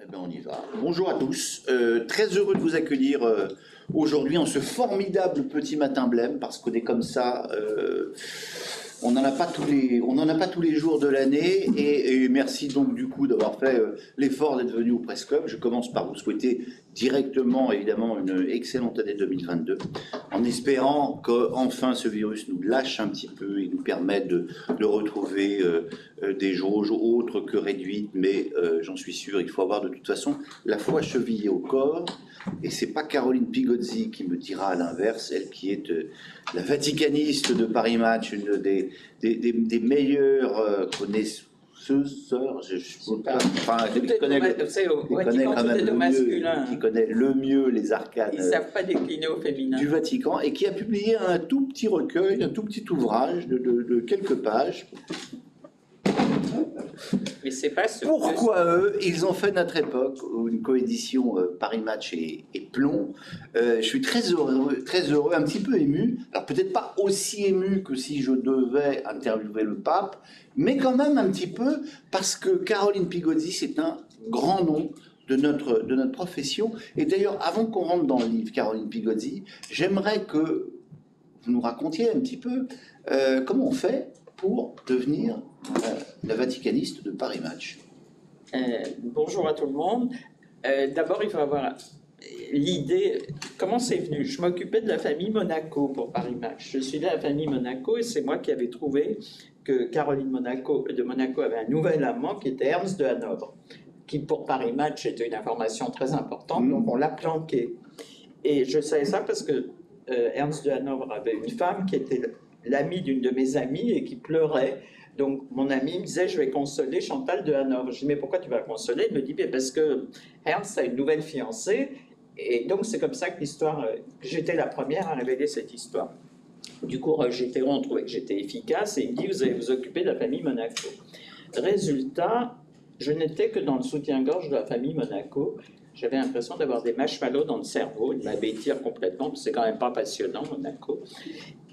Eh ben, on y va. Bonjour à tous. Très heureux de vous accueillir aujourd'hui en ce formidable petit matin blême, parce qu'on est comme ça. On n'en a pas tous les jours de l'année. Et merci donc du coup d'avoir fait l'effort d'être venu au Presse Club. Je commence par vous souhaiter directement, évidemment, une excellente année 2022, en espérant qu'enfin ce virus nous lâche un petit peu et nous permette de retrouver des jauges autres que réduites, mais j'en suis sûr, il faut avoir de toute façon la foi chevillée au corps. Et c'est pas Caroline Pigozzi qui me dira à l'inverse, elle qui est la vaticaniste de Paris Match, une des meilleures connaisseuses. Qui connaît le mieux les arcanes. Ils ne savent pas décliner au féminin. Du Vatican, et qui a publié un tout petit recueil, un tout petit ouvrage de quelques pages. Mais c'est pas ce Pourquoi eux, ils ont fait notre époque, une coédition Paris Match et Plomb. Je suis très heureux, un petit peu ému. Alors peut-être pas aussi ému que si je devais interviewer le pape, mais quand même un petit peu, parce que Caroline Pigozzi, c'est un grand nom de notre profession. Et d'ailleurs, avant qu'on rentre dans le livre Caroline Pigozzi, j'aimerais que vous nous racontiez un petit peu comment on fait pour devenir la vaticaniste de Paris Match. Bonjour à tout le monde. D'abord, il faut avoir l'idée, comment c'est venu. Je m'occupais de la famille Monaco pour Paris Match. Je suis de la famille Monaco et c'est moi qui avais trouvé que Caroline de Monaco avait un nouvel amant qui était Ernst de Hanovre, qui pour Paris Match était une information très importante, donc on l'a planqué. Et je savais ça parce que Ernst de Hanovre avait une femme qui était l'amie d'une de mes amies et qui pleurait. Donc mon ami me disait, je vais consoler Chantal de Hanovre. Je dis, mais pourquoi tu vas consoler? Il me dit, parce que Ernst a une nouvelle fiancée. Et donc c'est comme ça que l'histoire, j'étais la première à révéler cette histoire. Du coup, Roger Théron trouvait que j'étais efficace et il me dit, vous allez vous occuper de la famille Monaco. Résultat, je n'étais que dans le soutien-gorge de la famille Monaco. J'avais l'impression d'avoir des marshmallows dans le cerveau, de m'abêtir complètement, parce que c'est quand même pas passionnant, Monaco.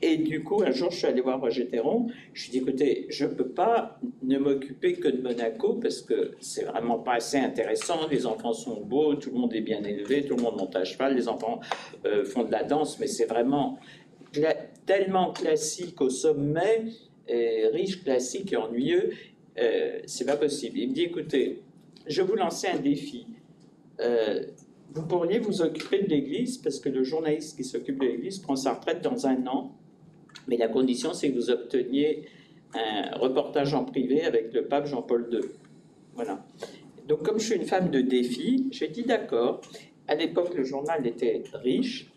Et du coup, un jour, je suis allé voir Roger Théron. Je lui ai dit, écoutez, je ne peux pas ne m'occuper que de Monaco, parce que c'est vraiment pas assez intéressant. Les enfants sont beaux, tout le monde est bien élevé, tout le monde monte à cheval, les enfants font de la danse, mais c'est vraiment tellement classique au sommet, riche, classique et ennuyeux, c'est pas possible. Il me dit, écoutez, je vais vous lancer un défi. Vous pourriez vous occuper de l'Église, parce que le journaliste qui s'occupe de l'Église prend sa retraite dans 1 an, mais la condition, c'est que vous obteniez un reportage en privé avec le pape Jean-Paul II. Voilà. Donc, comme je suis une femme de défi, j'ai dit d'accord. À l'époque, le journal était riche,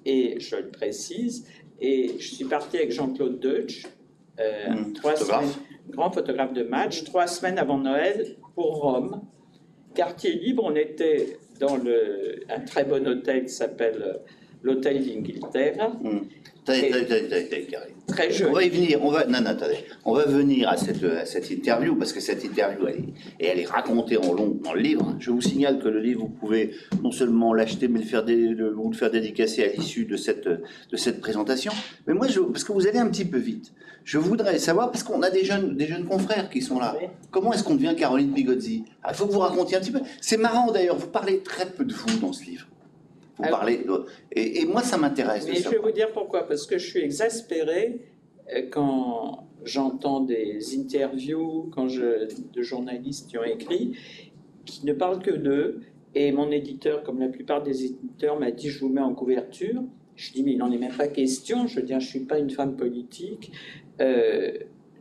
et je le précise, et je suis partie avec Jean-Claude Deutsch, 3 semaines, grand photographe de match, 3 semaines avant Noël, pour Rome. Quartier libre, on était dans un très bon hôtel qui s'appelle l'Hôtel d'Inghilterre. Très joli. On va y venir, on va venir à cette interview, parce que cette interview, elle est racontée en long dans le livre. Je vous signale que le livre, vous pouvez non seulement l'acheter, mais vous le faire dédicacer à l'issue de cette présentation. Mais moi, parce que vous allez un petit peu vite, je voudrais savoir, parce qu'on a des jeunes confrères qui sont là, comment est-ce qu'on devient Caroline Pigozzi? Il faut que vous racontiez un petit peu. C'est marrant d'ailleurs, vous parlez très peu de vous dans ce livre. Vous parlez, et moi, ça m'intéresse. Mais je vais vous dire pourquoi. Parce que je suis exaspéré quand j'entends des interviews de journalistes qui ont écrit, qui ne parlent que d'eux. Et mon éditeur, comme la plupart des éditeurs, m'a dit, je vous mets en couverture. Je dis, mais il n'en est même pas question. Je veux dire, je ne suis pas une femme politique.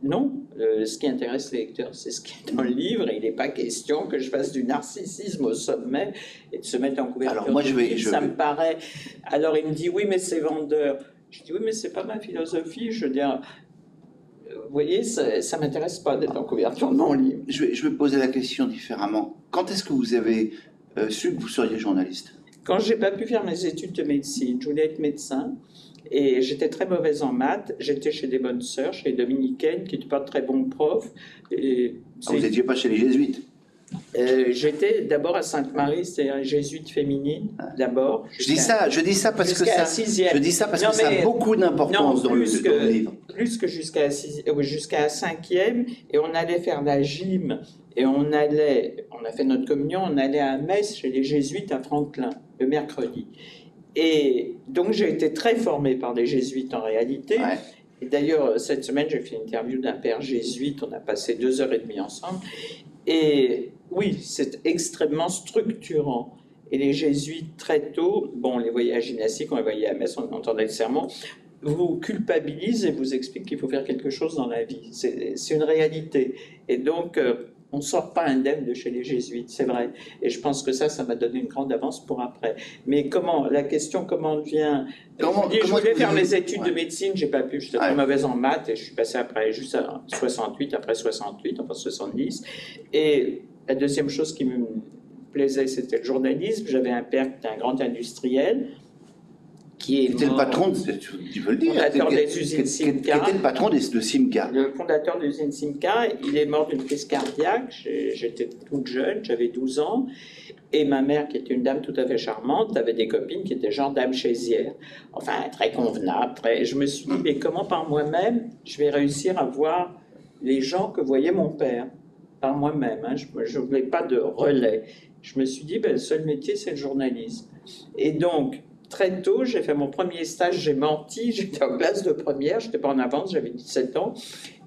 Non, ce qui intéresse les lecteurs, c'est ce qui est dans le livre, et il n'est pas question que je fasse du narcissisme au sommet et de se mettre en couverture. Alors moi, ça me paraît... Alors il me dit, oui, mais c'est vendeur. Je dis, oui, mais c'est pas ma philosophie. Je veux dire, vous voyez, ça ne m'intéresse pas d'être en couverture de mon livre. Je vais poser la question différemment. Quand est-ce que vous avez su que vous seriez journaliste? Quand je n'ai pas pu faire mes études de médecine, je voulais être médecin. Et j'étais très mauvaise en maths. J'étais chez des bonnes sœurs, chez les dominicaines, qui n'étaient pas très bons profs. Vous n'étiez pas chez les jésuites? J'étais d'abord à Sainte-Marie, c'était un jésuite féminine, d'abord. Je dis ça parce que ça, je dis ça parce que ça a beaucoup d'importance dans le livre. Plus que jusqu'à 5e, et on allait faire la gym, et on a fait notre communion, on allait à Metz chez les jésuites à Franklin, le mercredi. Et donc j'ai été très formé par des jésuites en réalité. Ouais. Et d'ailleurs, cette semaine, j'ai fait une interview d'un père jésuite, on a passé 2h30 ensemble. Et oui, c'est extrêmement structurant. Et les jésuites, très tôt, bon, on les voyait à gymnastique, on les voyait à Metz, on entendait le sermon, vous culpabilisent et vous expliquent qu'il faut faire quelque chose dans la vie. C'est une réalité. Et donc, on ne sort pas indemne de chez les jésuites, c'est vrai. Et je pense que ça m'a donné une grande avance pour après. Mais la question, comment vient... Je voulais faire mes études de médecine, j'ai pas pu, j'étais très mauvaise en maths, et je suis passé après, juste à 68, après 68, enfin 70. Et la deuxième chose qui me plaisait, c'était le journalisme. J'avais un père qui était un grand industriel, qui était le patron, tu veux le dire, fondateur des usines Simca. Qui était le patron de Simca. Le fondateur de l'usine Simca, il est mort d'une crise cardiaque. J'étais toute jeune, j'avais 12 ans. Et ma mère, qui était une dame tout à fait charmante, avait des copines qui étaient genre dame chaisière. Enfin, très convenables. Je me suis dit, mais comment par moi-même, je vais réussir à voir les gens que voyait mon père? Par moi-même, hein. Je ne voulais pas de relais. Je me suis dit, le seul métier, c'est le journalisme. Et donc, très tôt, j'ai fait mon premier stage, j'ai menti, j'étais en classe de première, je n'étais pas en avance, j'avais 17 ans,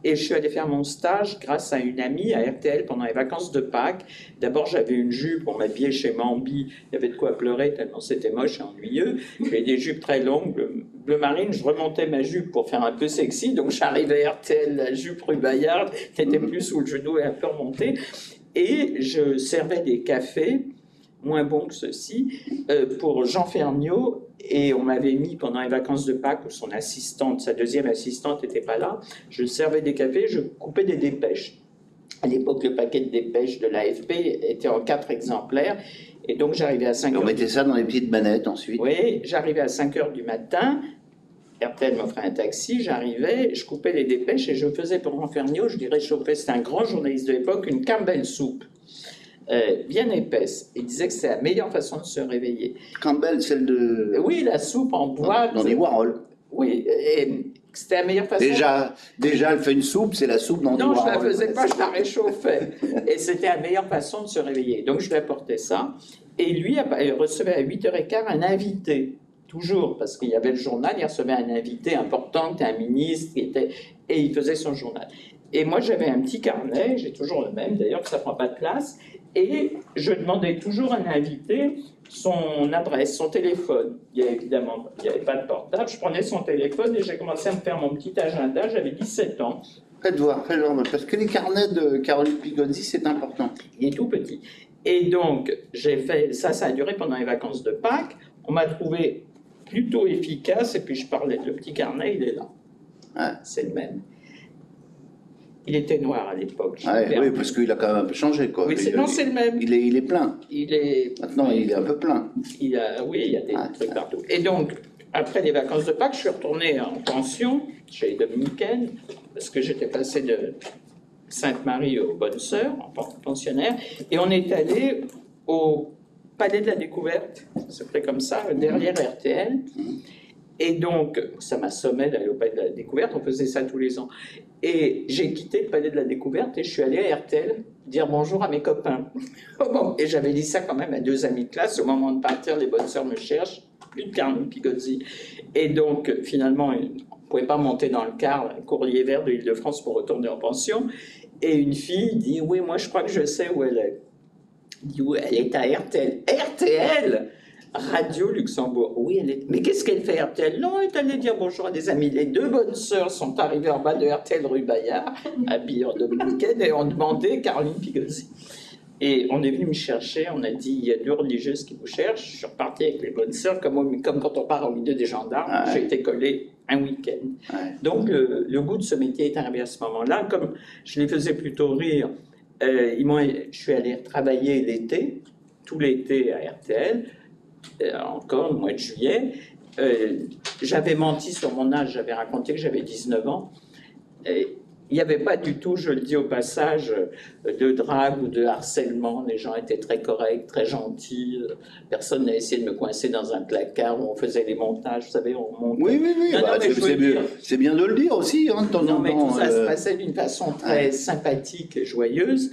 et je suis allé faire mon stage grâce à une amie à RTL pendant les vacances de Pâques. D'abord, j'avais une jupe, on m'habillait chez Mambi, il y avait de quoi pleurer tellement c'était moche et ennuyeux. J'avais des jupes très longues, bleu marine, je remontais ma jupe pour faire un peu sexy, donc j'arrivais à RTL, la jupe rue Bayard, qui était plus sous le genou et un peu remontée, et je servais des cafés, moins bon que ceci, pour Jean Ferniaud, et on m'avait mis pendant les vacances de Pâques où son assistante, sa deuxième assistante n'était pas là, je servais des cafés, je coupais des dépêches. À l'époque, le paquet de dépêches de l'AFP était en 4 exemplaires, et donc j'arrivais à 5 heures. On mettait ça dans les petites manettes ensuite. Oui, j'arrivais à 5 heures du matin, RTL m'offrait un taxi, j'arrivais, je coupais les dépêches, et je faisais pour Jean Ferniaud, je dirais chauffer, c'était un grand journaliste de l'époque, une Campbell soupe. Bien épaisse. Il disait que c'est la meilleure façon de se réveiller. Campbell, celle de... Oui, la soupe en boîte. Dans les Warhol. Oui, et c'était la meilleure façon. Déjà, elle fait une soupe, c'est la soupe dans Non, je ne la faisais pas, je la réchauffais. Et c'était la meilleure façon de se réveiller. Donc, je lui apportais ça. Et lui, il recevait à 8h15 un invité. Toujours, parce qu'il y avait le journal, il recevait un invité important, qui était un ministre, et il faisait son journal. Et moi, j'avais un petit carnet, j'ai toujours le même, d'ailleurs, que ça ne prend pas de place, et je demandais toujours à un invité son adresse, son téléphone. Il n'y avait pas de portable, je prenais son téléphone et j'ai commencé à me faire mon petit agenda, j'avais 17 ans. Faites voir, parce que les carnets de Caroline Pigozzi, c'est important. Il est tout petit. Et donc, j'ai fait ça a duré pendant les vacances de Pâques, on m'a trouvé plutôt efficace, et puis je parlais, le petit carnet, il est là. Ah. C'est le même. Il était noir à l'époque. Oui, parce qu'il a quand même un peu changé, quoi. Oui, c'est le même. Il est plein. Maintenant, il est un peu plein. Il y a des trucs partout. Et donc, après les vacances de Pâques, je suis retourné en pension chez les Dominicaines, parce que j'étais passé de Sainte-Marie aux Bonnes Sœurs, en pensionnaire, et on est allé au Palais de la Découverte, ça s'appelait comme ça, derrière RTL. Et donc, ça m'assommait d'aller au Palais de la Découverte, on faisait ça tous les ans. Et j'ai quitté le Palais de la Découverte et je suis allé à RTL dire bonjour à mes copains. Et j'avais dit ça quand même à 2 amis de classe. Au moment de partir, les Bonnes Sœurs me cherchent, plus de Caroline Pigozzi. Et donc, finalement, on ne pouvait pas monter dans le car, un courrier vert de l'Île-de-France pour retourner en pension. Et une fille dit, oui, moi je crois que je sais où elle est. Elle dit, oui, elle est à RTL. RTL Radio Luxembourg. Oui, elle est... Mais qu'est-ce qu'elle fait, RTL? Non, elle est allée dire bonjour à des amis. Les 2 bonnes sœurs sont arrivées en bas de RTL rue Bayard, habillées en dominicaine, et ont demandé Caroline Pigozzi. Et on est venu me chercher, on a dit, il y a 2 religieuses qui vous cherchent. Je suis reparti avec les bonnes sœurs, comme quand on part au milieu des gendarmes. J'ai été collé un week-end. Donc, le goût de ce métier est arrivé à ce moment-là. Comme je les faisais plutôt rire, je suis allé travailler l'été, tout l'été à RTL, encore le mois de juillet. J'avais menti sur mon âge, j'avais raconté que j'avais 19 ans. Il n'y avait pas du tout, je le dis au passage, de drague ou de harcèlement. Les gens étaient très corrects, très gentils. Personne n'a essayé de me coincer dans un placard où on faisait les montages. Vous savez, on monte. Oui, oui, oui. Non, Bah, non, c'est bien de le dire aussi, hein, de temps en temps. Non, mais tout ça se passait d'une façon très sympathique et joyeuse.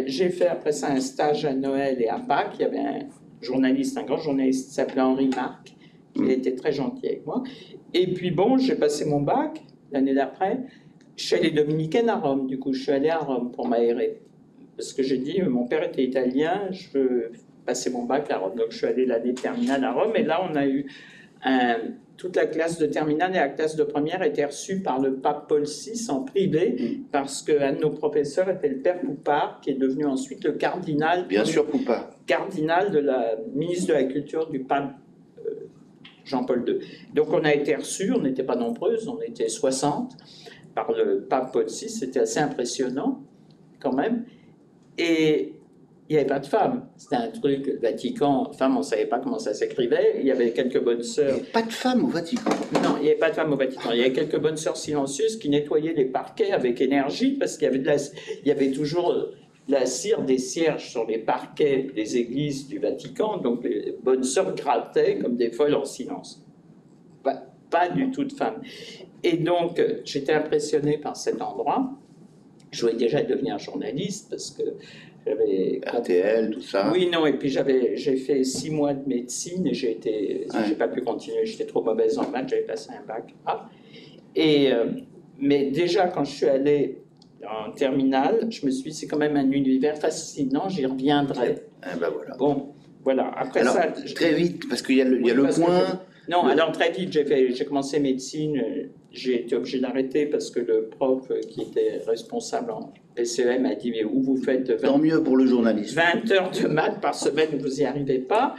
J'ai fait après ça un stage à Noël et à Pâques. Il y avait un journaliste, un grand journaliste qui s'appelait Henri Marc, qui était très gentil avec moi. Et puis bon, j'ai passé mon bac l'année d'après. Je suis allée dominicaine à Rome, du coup, je suis allée à Rome pour m'aérer. Parce que j'ai dit, mon père était italien, je veux passer mon bac à Rome. Donc je suis allée l'année terminale à Rome, et là on a eu toute la classe de terminale et la classe de première était reçue par le pape Paul VI en privé, parce qu'un de nos professeurs était le père Poupard, qui est devenu ensuite le cardinal. Bien sûr, Poupard. Cardinal de la ministre de la Culture du pape Jean-Paul II. Donc on a été reçus, on n'était pas nombreuses, on était 60, par le pape Paul VI, c'était assez impressionnant quand même. Et il n'y avait pas de femmes. C'était un truc, le Vatican, femmes, on ne savait pas comment ça s'écrivait. Il y avait quelques bonnes sœurs. Il n'y avait pas de femmes au Vatican. Non, il n'y avait pas de femmes au Vatican. Il y avait quelques bonnes sœurs silencieuses qui nettoyaient les parquets avec énergie parce qu'il y avait toujours la cire des cierges sur les parquets des églises du Vatican. Donc les bonnes sœurs grattaient comme des folles en silence. Pas du tout de femmes. Et donc, j'étais impressionné par cet endroit. Je voulais déjà devenir journaliste parce que j'avais... RTL, tout ça. Oui, non, et puis j'ai fait 6 mois de médecine et j'ai pas pu continuer, j'étais trop mauvaise en maths, j'avais passé un bac A. Mais déjà, quand je suis allé en terminale, je me suis dit, c'est quand même un univers fascinant, j'y reviendrai. Ben voilà. Bon, voilà. Après alors, ça... très vite, parce qu'il y a le point... Non, alors très vite, j'ai commencé médecine, j'ai été obligé d'arrêter parce que le prof qui était responsable en PCEM a dit, mais où vous faites 20, tant mieux pour le journalisme. 20 heures de maths par semaine, vous n'y arrivez pas.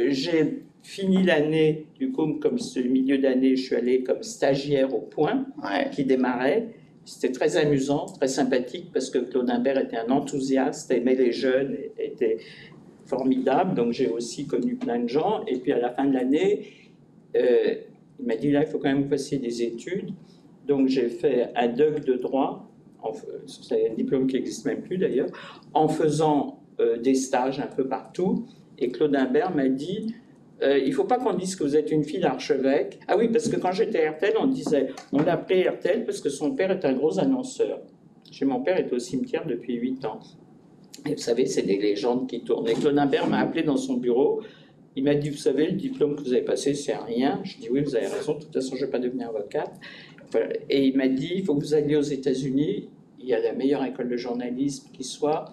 J'ai fini l'année, du coup, comme ce milieu d'année, je suis allé comme stagiaire au Point, qui démarrait. C'était très amusant, très sympathique, parce que Claude Imbert était un enthousiaste, aimait les jeunes, était formidable, donc j'ai aussi connu plein de gens. Et puis à la fin de l'année, il m'a dit, là, il faut quand même que vous fassiez des études. Donc j'ai fait un DUG de droit, c'est un diplôme qui n'existe même plus d'ailleurs, en faisant des stages un peu partout. Et Claude Imbert m'a dit, il ne faut pas qu'on dise que vous êtes une fille d'archevêque. Ah oui, parce que quand j'étais à RTL, on l'appelait RTL parce que son père est un gros annonceur. Chez mon père est au cimetière depuis 8 ans. Et vous savez, c'est des légendes qui tournent. Et Claude Imbert m'a appelé dans son bureau. Il m'a dit, vous savez, le diplôme que vous avez passé, c'est rien. Je dis, oui, vous avez raison. De toute façon, je ne vais pas devenir avocate. Voilà. Et il m'a dit, il faut que vous alliez aux États-Unis. Il y a la meilleure école de journalisme qui soit.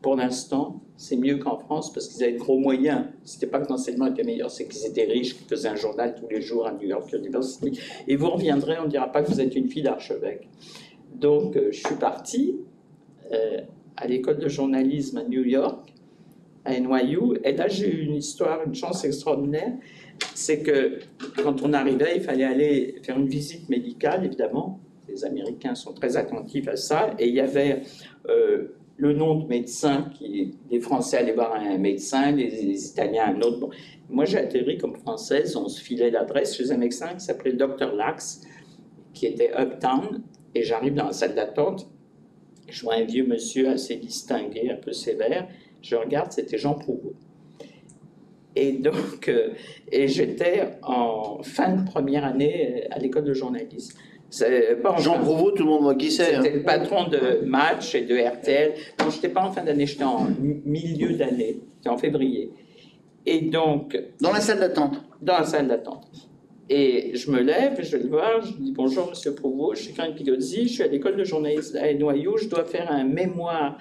Pour l'instant, c'est mieux qu'en France parce qu'ils avaient de gros moyens. Ce n'était pas que l'enseignement était meilleur, c'est qu'ils étaient riches, qu'ils faisaient un journal tous les jours à New York University. Et vous reviendrez, on ne dira pas que vous êtes une fille d'archevêque. Donc, je suis parti à l'école de journalisme à New York, à NYU. Et là, j'ai eu une chance extraordinaire. C'est que quand on arrivait, il fallait aller faire une visite médicale, évidemment. Les Américains sont très attentifs à ça. Et il y avait le nom de médecin, les Français allaient voir un médecin, les Italiens un autre. Bon. Moi, j'ai atterri comme Française, on se filait l'adresse chez un médecin qui s'appelait Dr. Lax, qui était uptown. Et j'arrive dans la salle d'attente. Je vois un vieux monsieur assez distingué, un peu sévère. Je regarde, c'était Jean Prouvost. Et donc, j'étais en fin de première année à l'école de journalisme. Jean Prouvost, tout le monde voit qui c'est. C'était le patron de Match et de RTL. Non, je n'étais pas en fin d'année, j'étais en milieu d'année. C'était en février. Et donc... Dans la salle d'attente. Dans la salle d'attente. Et je me lève, je vais le voir, je lui dis « Bonjour, monsieur Prouvost, je suis Karine Pigozzi, je suis à l'école de journalisme à NYU, je dois faire un mémoire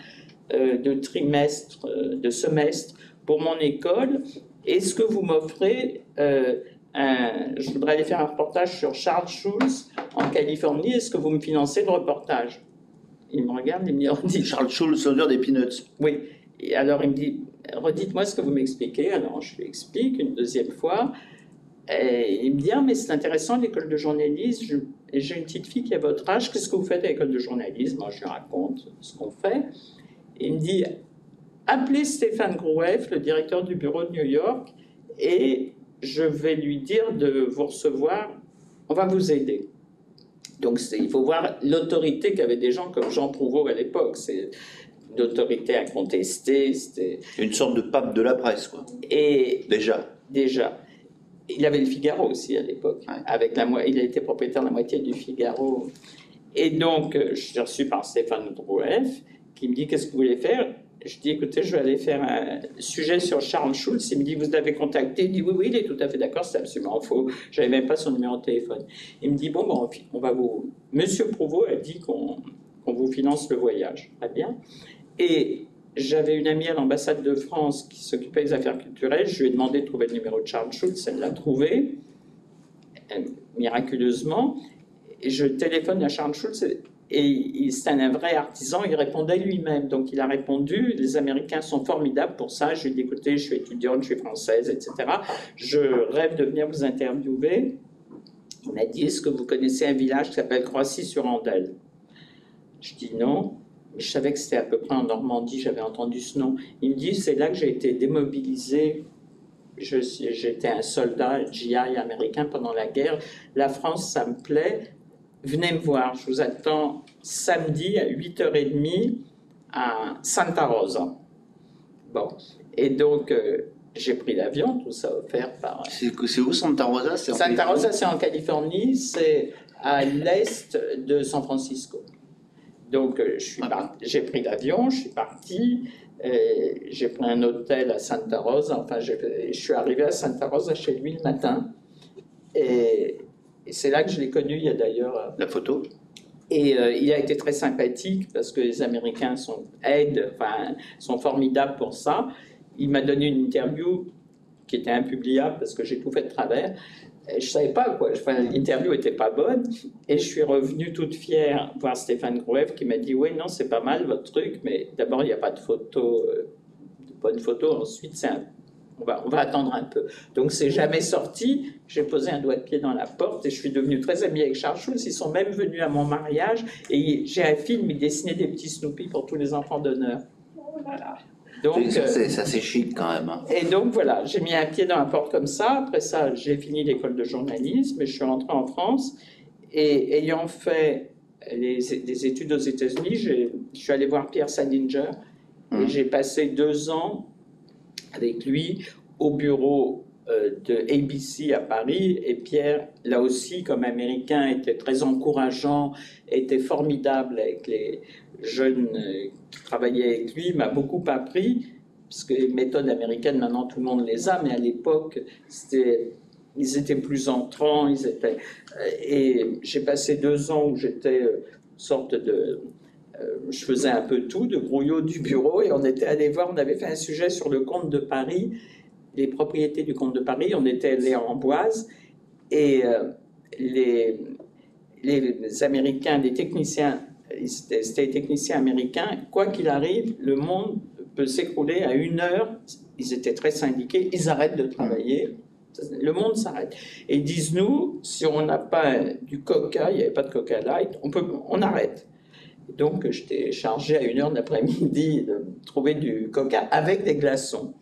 de trimestre, de semestre pour mon école. Est-ce que vous m'offrez je voudrais aller faire un reportage sur Charles Schulz en Californie, est-ce que vous me financez le reportage ?» Il me regarde, il me dit « Charles Schulz, l'odeur des peanuts. » Oui. Et alors il me dit « Redites-moi ce que vous m'expliquez. » Alors je lui explique une deuxième fois. Et il me dit, ah, mais c'est intéressant, l'école de journalisme, j'ai une petite fille qui a votre âge, qu'est-ce que vous faites à l'école de journalisme? Moi, je lui raconte ce qu'on fait. Et il me dit, appelez Stéphane Groueff, le directeur du bureau de New York, et je vais lui dire de vous recevoir, on va vous aider. Donc il faut voir l'autorité qu'avaient des gens comme Jean Prouveau à l'époque. C'est une autorité incontestée. Une sorte de pape de la presse, quoi. Et Déjà. Il avait le Figaro aussi à l'époque. Ouais. Il a été propriétaire de la moitié du Figaro. Et donc, je suis reçu par Stéphane Droueff, qui me dit « Qu'est-ce que vous voulez faire ?» Je dis « Écoutez, je vais aller faire un sujet sur Charles Schulz. » Il me dit « Vous l'avez contacté ?» Il dit « Oui, il est tout à fait d'accord, c'est absolument faux. Je n'avais même pas son numéro de téléphone. » Il me dit « Bon, on va vous... » Monsieur Prouveau a dit qu'on vous finance le voyage. Très bien. Et j'avais une amie à l'ambassade de France qui s'occupait des affaires culturelles. Je lui ai demandé de trouver le numéro de Charles Schulz. Elle l'a trouvé, miraculeusement. Et je téléphone à Charles Schulz et c'est un vrai artisan. Il répondait lui-même. Donc il a répondu. Les Américains sont formidables pour ça. Je lui ai dit, écoutez, je suis étudiante, je suis française, etc. Je rêve de venir vous interviewer. Il m'a dit, est-ce que vous connaissez un village qui s'appelle Croissy-sur-Andelle? Je dis non. Je savais que c'était à peu près en Normandie, j'avais entendu ce nom. Il me dit, c'est là que j'ai été démobilisé. J'étais un soldat GI américain pendant la guerre. La France, ça me plaît. Venez me voir. Je vous attends samedi à 8h30 à Santa Rosa. Bon. Et donc, j'ai pris l'avion, tout ça offert par... C'est où Santa Rosa? Santa Rosa, c'est en Californie. C'est à l'est de San Francisco. Donc, j'ai pris l'avion, je suis parti, j'ai pris un hôtel à Santa Rosa, enfin, je suis arrivé à Santa Rosa chez lui le matin, et c'est là que je l'ai connu, il y a d'ailleurs... La photo. Et il a été très sympathique, parce que les Américains sont formidables pour ça. Il m'a donné une interview qui était impubliable, parce que j'ai tout fait de travers. Je ne savais pas, quoi. Enfin, l'interview n'était pas bonne. Et je suis revenu toute fière voir Stéphane Droueff qui m'a dit « Oui, non, c'est pas mal votre truc, mais d'abord, il n'y a pas de photo, de bonne photo. Ensuite, on va attendre un peu. » Donc, c'est jamais sorti. J'ai posé un doigt de pied dans la porte et je suis devenu très ami avec Charles Schulz. Ils sont même venus à mon mariage. Et j'ai un film, il dessinait des petits Snoopy pour tous les enfants d'honneur. Oh là là. Donc, ça c'est chic quand même. Hein. Et donc voilà, j'ai mis un pied dans la porte comme ça. Après ça, j'ai fini l'école de journalisme et je suis rentré en France. Et ayant fait des études aux États-Unis, je suis allé voir Pierre Salinger et j'ai passé 2 ans avec lui au bureau de ABC à Paris. Et Pierre, là aussi, comme Américain, était très encourageant, était formidable avec les jeunes qui travaillaient avec lui, m'a beaucoup appris, parce que les méthodes américaines, maintenant tout le monde les a, mais à l'époque, ils étaient plus entrants, et j'ai passé 2 ans où j'étais sorte de... je faisais un peu tout, de grouillot du bureau, et on était allé voir, on avait fait un sujet sur le comte de Paris, les propriétés du comte de Paris, on était allé à Amboise, et les Américains, les techniciens, c'était les techniciens américains, quoi qu'il arrive, le monde peut s'écrouler à 1 heure, ils étaient très syndiqués, ils arrêtent de travailler, le monde s'arrête. Et ils disent, nous, si on n'a pas du coca, il n'y avait pas de coca light, on arrête. Donc j'étais chargé à 1 heure de l'après-midi de trouver du coca avec des glaçons.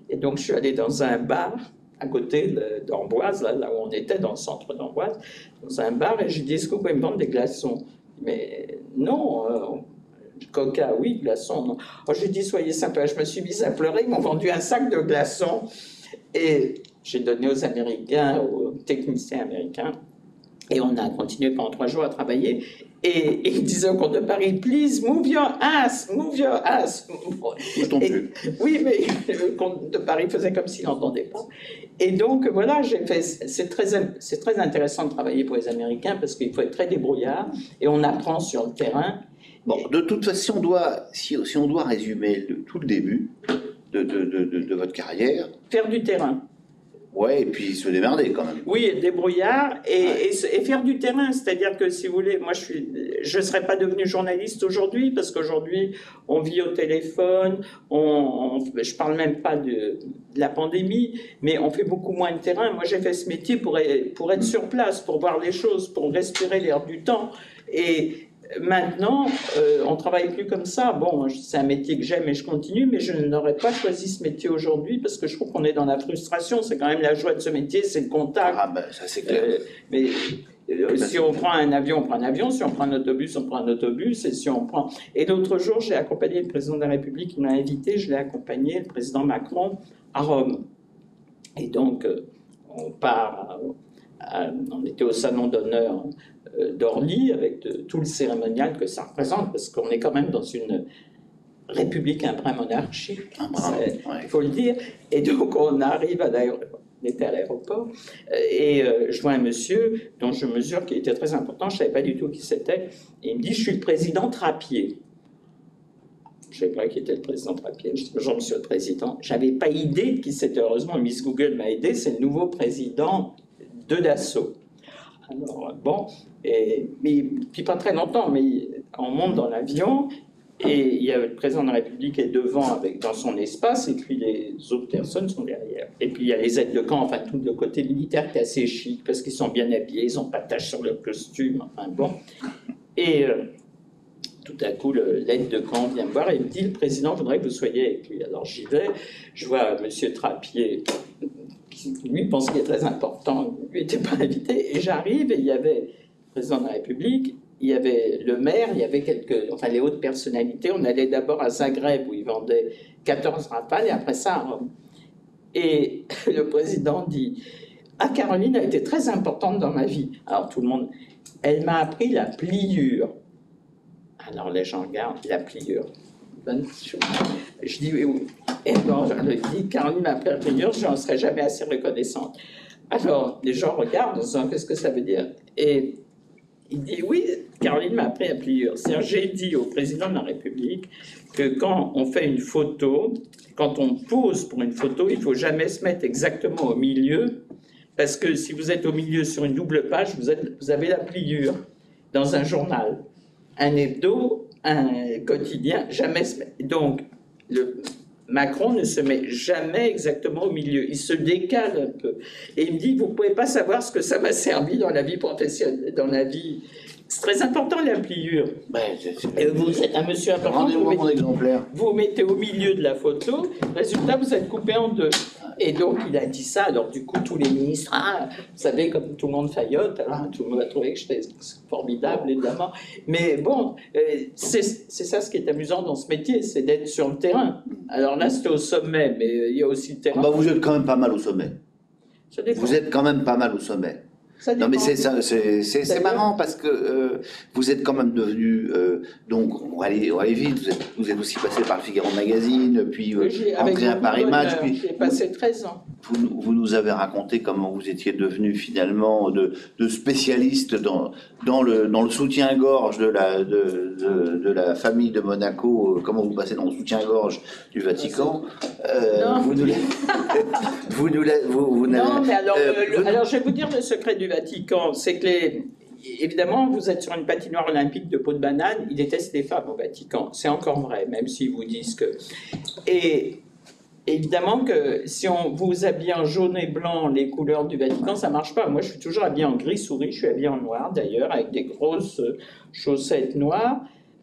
Et donc je suis allé dans un bar, à côté d'Amboise, là où on était, dans le centre d'Amboise, dans un bar, et j'ai dit, est-ce que vous pouvez me vendre des glaçons? Mais non, coca, oui, glaçons, non. Alors, j'ai dit, soyez sympa. Je me suis mise à pleurer. Ils m'ont vendu un sac de glaçons. Et j'ai donné aux Américains, aux techniciens américains. Et on a continué pendant 3 jours à travailler. Et ils disaient au comte de Paris, please, move your ass, move your ass. Oui, mais le comte de Paris faisait comme s'il n'entendait pas. Et donc, voilà, c'est très intéressant de travailler pour les Américains parce qu'il faut être très débrouillard et on apprend sur le terrain. Bon, de toute façon, si on doit résumer tout le début de votre carrière... Faire du terrain. Ouais, et puis se démerder quand même. Oui, être débrouillard et faire du terrain. C'est-à-dire que, si vous voulez, moi je ne serais pas devenu journaliste aujourd'hui parce qu'aujourd'hui, on vit au téléphone, je ne parle même pas de la pandémie, mais on fait beaucoup moins de terrain. Moi, j'ai fait ce métier pour être sur place, pour voir les choses, pour respirer l'air du temps. Et maintenant, on ne travaille plus comme ça. Bon, c'est un métier que j'aime et je continue, mais je n'aurais pas choisi ce métier aujourd'hui parce que je trouve qu'on est dans la frustration. C'est quand même la joie de ce métier, c'est le contact. Ah ben, ça c'est clair. Mais Si on prend un avion, on prend un avion. Si on prend un autobus, on prend un autobus. Et si on prend... Et l'autre jour, j'ai accompagné le président de la République, il m'a invité, je l'ai accompagné, le président Macron, à Rome. Et donc, on part, on était au salon d'honneur d'Orly, avec tout le cérémonial que ça représente, parce qu'on est quand même dans une république monarchique, il faut le dire. Et donc, on arrive à l'aéroport. On était à l'aéroport, et je vois un monsieur dont je mesure qu'il était très important, je ne savais pas du tout qui c'était, et il me dit « Je suis le président Trappier ». Je ne savais pas qui était le président Trappier, je dis « Bonjour, monsieur le président ». Je n'avais pas idée de qui c'était, heureusement, Miss Google m'a aidé, c'est le nouveau président de Dassault. Alors, bon, puis pas très longtemps, mais on monte dans l'avion, et il y a le président de la République est devant dans son espace, et puis les autres personnes sont derrière. Et puis il y a les aides de camp, enfin tout le côté militaire qui est assez chic, parce qu'ils sont bien habillés, ils n'ont pas de taches sur leur costume, enfin bon. Et tout à coup, l'aide de camp vient me voir et me dit « Le président voudrait que vous soyez avec lui ». Alors j'y vais, je vois M. Trappier, qui lui pense qu'il est très important, lui n'était pas invité, et j'arrive et il y avait le président de la République, il y avait le maire, il y avait les hautes personnalités. On allait d'abord à Zagreb où ils vendaient 14 Rafales et après ça à Rome. Et le président dit « Ah, Caroline a été très importante dans ma vie. » Alors tout le monde, elle m'a appris la pliure. Alors les gens regardent la pliure. Je dis oui. Et bon, je dis Caroline m'a appris la pliure, je n'en serai jamais assez reconnaissante. Alors les gens regardent en disant qu'est-ce que ça veut dire. Et il dit oui, Caroline m'a appris la pliure. C'est-à-dire, j'ai dit au président de la République que quand on fait une photo, quand on pose pour une photo, il ne faut jamais se mettre exactement au milieu, parce que si vous êtes au milieu sur une double page, vous avez la pliure dans un journal. Un hebdo, un quotidien, jamais se met. Donc, Macron ne se met jamais exactement au milieu, il se décale un peu. Et il me dit, vous ne pouvez pas savoir ce que ça m'a servi dans la vie professionnelle, dans la vie... C'est très important la pliure. Et vous êtes un monsieur important, vous vous mettez au milieu de la photo, résultat vous êtes coupé en deux. Et donc il a dit ça, alors du coup tous les ministres, vous savez comme tout le monde faillote, alors tout le monde a trouvé que j'étais formidable évidemment. Mais bon, c'est ça ce qui est amusant dans ce métier, c'est d'être sur le terrain. Alors là c'était au sommet, mais il y a aussi le terrain. Vous êtes quand même pas mal au sommet. Vous êtes quand même pas mal au sommet. Non mais c'est marrant parce que vous êtes quand même devenu, donc on va aller vite, vous êtes aussi passé par le Figaro Magazine, puis entré à Paris Match. J'ai passé 13 ans. Vous nous avez raconté comment vous étiez devenu finalement de spécialiste dans le soutien-gorge de la famille de Monaco, comment vous passez dans le soutien-gorge du Vatican. Non, mais alors je vais vous dire le secret du Vatican, c'est que évidemment, vous êtes sur une patinoire olympique de peau de banane, ils détestent les femmes au Vatican, c'est encore vrai, même s'ils vous disent que... Et évidemment que si on vous habille en jaune et blanc, les couleurs du Vatican, ça ne marche pas. Moi, je suis toujours habillé en gris souris, je suis habillé en noir d'ailleurs, avec des grosses chaussettes noires,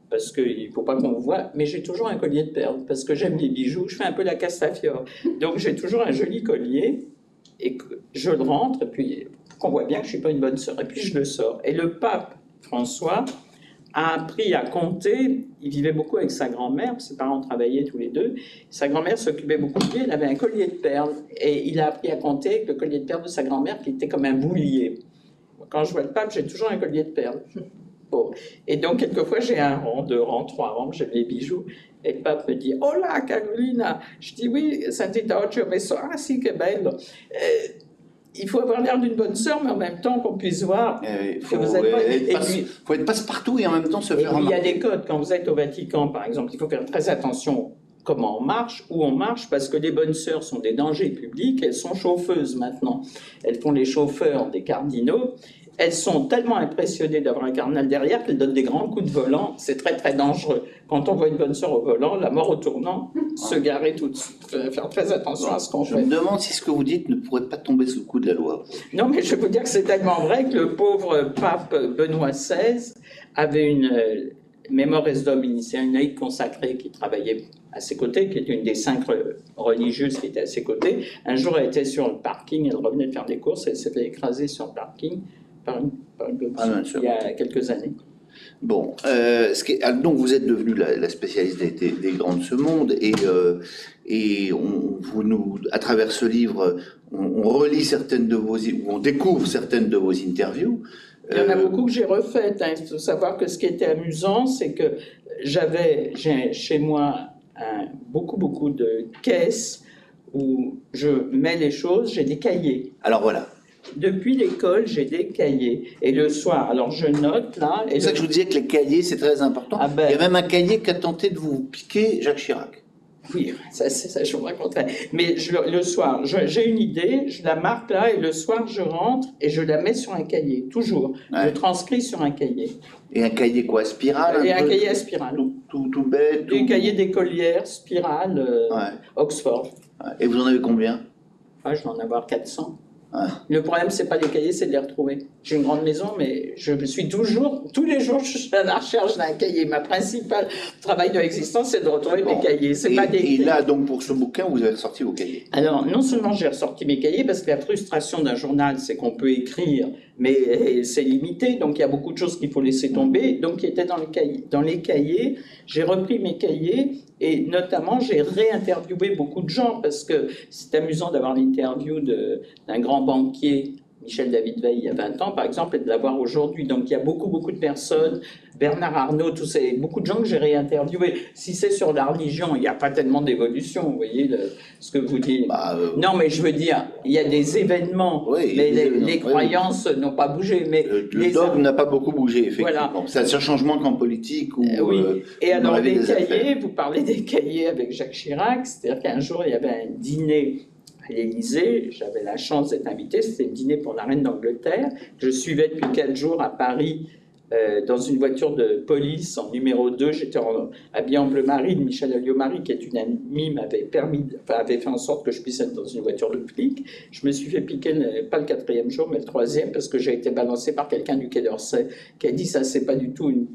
parce qu'il ne faut pas qu'on me voie, mais j'ai toujours un collier de perles, parce que j'aime les bijoux, je fais un peu la Castafiore. Donc j'ai toujours un joli collier, et je le rentre, et puis qu'on voit bien que je ne suis pas une bonne sœur, et puis je le sors. Et le pape François a appris à compter, il vivait beaucoup avec sa grand-mère, ses parents travaillaient tous les deux, sa grand-mère s'occupait beaucoup de lui, elle avait un collier de perles, et il a appris à compter avec le collier de perles de sa grand-mère qui était comme un boulier. Quand je vois le pape, j'ai toujours un collier de perles. Bon. Et donc, quelquefois, j'ai un rang, 2 rangs, 3 rangs, j'aime les bijoux. Et le pape me dit « Hola, Carolina !» Je dis « Oui, Santita Ocho, mais ça, si, que bello !» Il faut avoir l'air d'une bonne sœur, mais en même temps qu'on puisse voir que vous êtes pas... Il faut être passe-partout et en même temps se faire... Il y a des codes. Quand vous êtes au Vatican, par exemple, il faut faire très attention comment on marche, où on marche, parce que les bonnes sœurs sont des dangers publics, elles sont chauffeuses maintenant. Elles font les chauffeurs des cardinaux. Elles sont tellement impressionnées d'avoir un cardinal derrière qu'elles donnent des grands coups de volant. C'est très, très dangereux. Quand on voit une bonne sœur au volant, la mort au tournant, se garer tout de suite. Faire très attention à ce qu'on fait. Je me demande si ce que vous dites ne pourrait pas tomber sous le coup de la loi. Non, mais je peux dire que c'est tellement vrai que le pauvre pape Benoît XVI avait une Memores Domini, c'est une laïque consacrée qui travaillait à ses côtés, qui était une des 5 religieuses qui était à ses côtés. Un jour, elle était sur le parking, elle revenait de faire des courses, elle s'était écrasée sur le parking par une il y a quelques années. Bon, donc vous êtes devenu la spécialiste des grands de ce monde et à travers ce livre, on relit certaines de vos, on découvre certaines de vos interviews. Il y en a beaucoup que j'ai refaites. Il faut savoir que ce qui était amusant, c'est que j'ai chez moi beaucoup de caisses où je mets les choses, j'ai des cahiers. Alors voilà. Depuis l'école, j'ai des cahiers. Et le soir, alors je note là. C'est pour ça que je vous disais que les cahiers, c'est très important. Il y a même un cahier qui a tenté de vous piquer Jacques Chirac. Oui, ça je vous raconterai. Mais le soir, j'ai une idée, je la marque là, et le soir, je rentre et je la mets sur un cahier, toujours. Ouais. Je transcris sur un cahier. Et un cahier quoi, spirale? Et un cahier à spirale. Tout bête. Des cahiers d'écolière, spirale, Oxford. Ouais. Et vous en avez combien? Je vais en avoir 400. Ouais. Le problème, c'est pas les cahiers, c'est de les retrouver. J'ai une grande maison, mais je suis toujours, tous les jours, je suis à la recherche d'un cahier. Ma principale travail de l'existence, c'est de retrouver mes cahiers. Et là, donc, pour ce bouquin, vous avez ressorti vos cahiers? Alors, non seulement j'ai ressorti mes cahiers, parce que la frustration d'un journal, c'est qu'on peut écrire, mais c'est limité, donc il y a beaucoup de choses qu'il faut laisser tomber. Donc, il était dans les cahiers. J'ai repris mes cahiers. Et notamment, j'ai réinterviewé beaucoup de gens parce que c'est amusant d'avoir l'interview d'un grand banquier, Michel David Veil, il y a 20 ans, par exemple, et de l'avoir aujourd'hui. Donc, il y a beaucoup de personnes, Bernard Arnault, beaucoup de gens que j'ai réinterviewés. Si c'est sur la religion, il n'y a pas tellement d'évolution, vous voyez ce que vous dites. Non, mais je veux dire, il y a des événements, mais les croyances n'ont pas bougé. Mais le dogme n'a pas beaucoup bougé, effectivement. Voilà. C'est un changement qu'en politique. Oui, et alors les cahiers, vous parlez des cahiers avec Jacques Chirac, c'est-à-dire qu'un jour, il y avait un dîner à l'Élysée, j'avais la chance d'être invité, c'était le dîner pour la reine d'Angleterre. Je suivais depuis 4 jours à Paris dans une voiture de police en numéro 2. J'étais habillé en bleu marine. Michel Alliot-Marie, qui est une amie, avait fait en sorte que je puisse être dans une voiture de flic. Je me suis fait piquer, pas le 4e jour, mais le 3e, parce que j'ai été balancé par quelqu'un du Quai d'Orsay qui a dit ça, c'est pas du tout une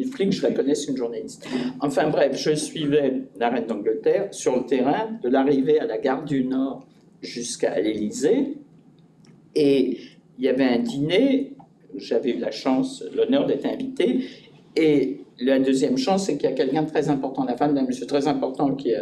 flic, je la connais, c'est une journaliste. Enfin bref, je suivais la reine d'Angleterre sur le terrain, de l'arrivée à la gare du Nord jusqu'à l'Élysée, et il y avait un dîner, j'avais eu la chance, l'honneur d'être invité, et la deuxième chance, c'est qu'il y a quelqu'un de très important, la femme d'un monsieur très important qui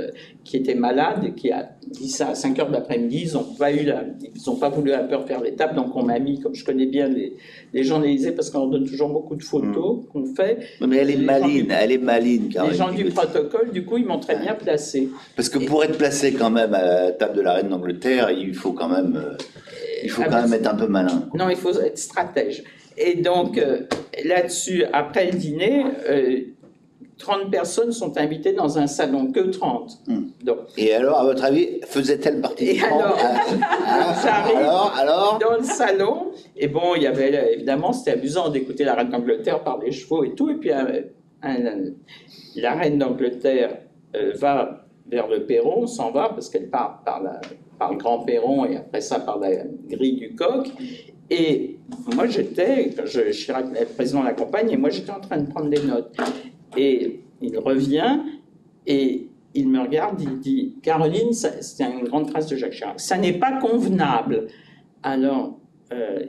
était malade, et qui a dit ça à 5 heures de l'après-midi, ils n'ont pas voulu un peu refaire les tables, donc on m'a mis, comme je connais bien les gens de l'Élysée, parce qu'on leur donne toujours beaucoup de photos qu'on fait. Mais elle est maline, Les gens du protocole, du coup, ils m'ont très bien placé. Parce que pour être placé quand même à la table de la reine d'Angleterre, il faut quand même, être un peu malin. Non, il faut être stratège. Et donc, là-dessus, après le dîner, 30 personnes sont invitées dans un salon, que 30. Donc. Et alors, à votre avis, faisait-elle partie du salon? J'arrive dans le salon, et bon, il y avait, évidemment, c'était amusant d'écouter la reine d'Angleterre par les chevaux et tout, et puis la reine d'Angleterre va vers le perron, s'en va, parce qu'elle part par le grand perron, et après ça, par la grille du coq. Et moi, Chirac, le président l'accompagne, et moi, j'étais en train de prendre des notes. Et il revient, et il me regarde, il dit « Caroline, c'était une grande phrase de Jacques Chirac, ça n'est pas convenable. » Alors,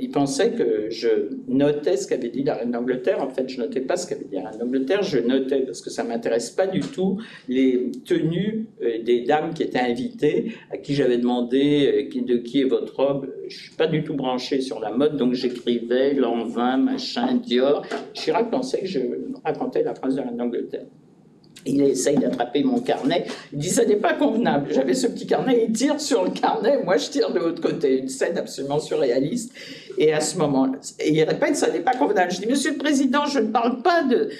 il pensait que je notais ce qu'avait dit la reine d'Angleterre. En fait, je notais pas ce qu'avait dit la reine d'Angleterre, je notais, parce que ça m'intéresse pas du tout, les tenues des dames qui étaient invitées, à qui j'avais demandé de qui est votre robe. Je suis pas du tout branché sur la mode, donc j'écrivais Lanvin, machin, Dior. Chirac pensait que je racontais la phrase de la reine d'Angleterre. Il essaye d'attraper mon carnet. Il dit, ça n'est pas convenable. J'avais ce petit carnet, il tire sur le carnet, moi je tire de l'autre côté. Une scène absolument surréaliste. Et à ce moment-là, il répète, ça n'est pas convenable. Je dis, Monsieur le Président, je ne parle pas de...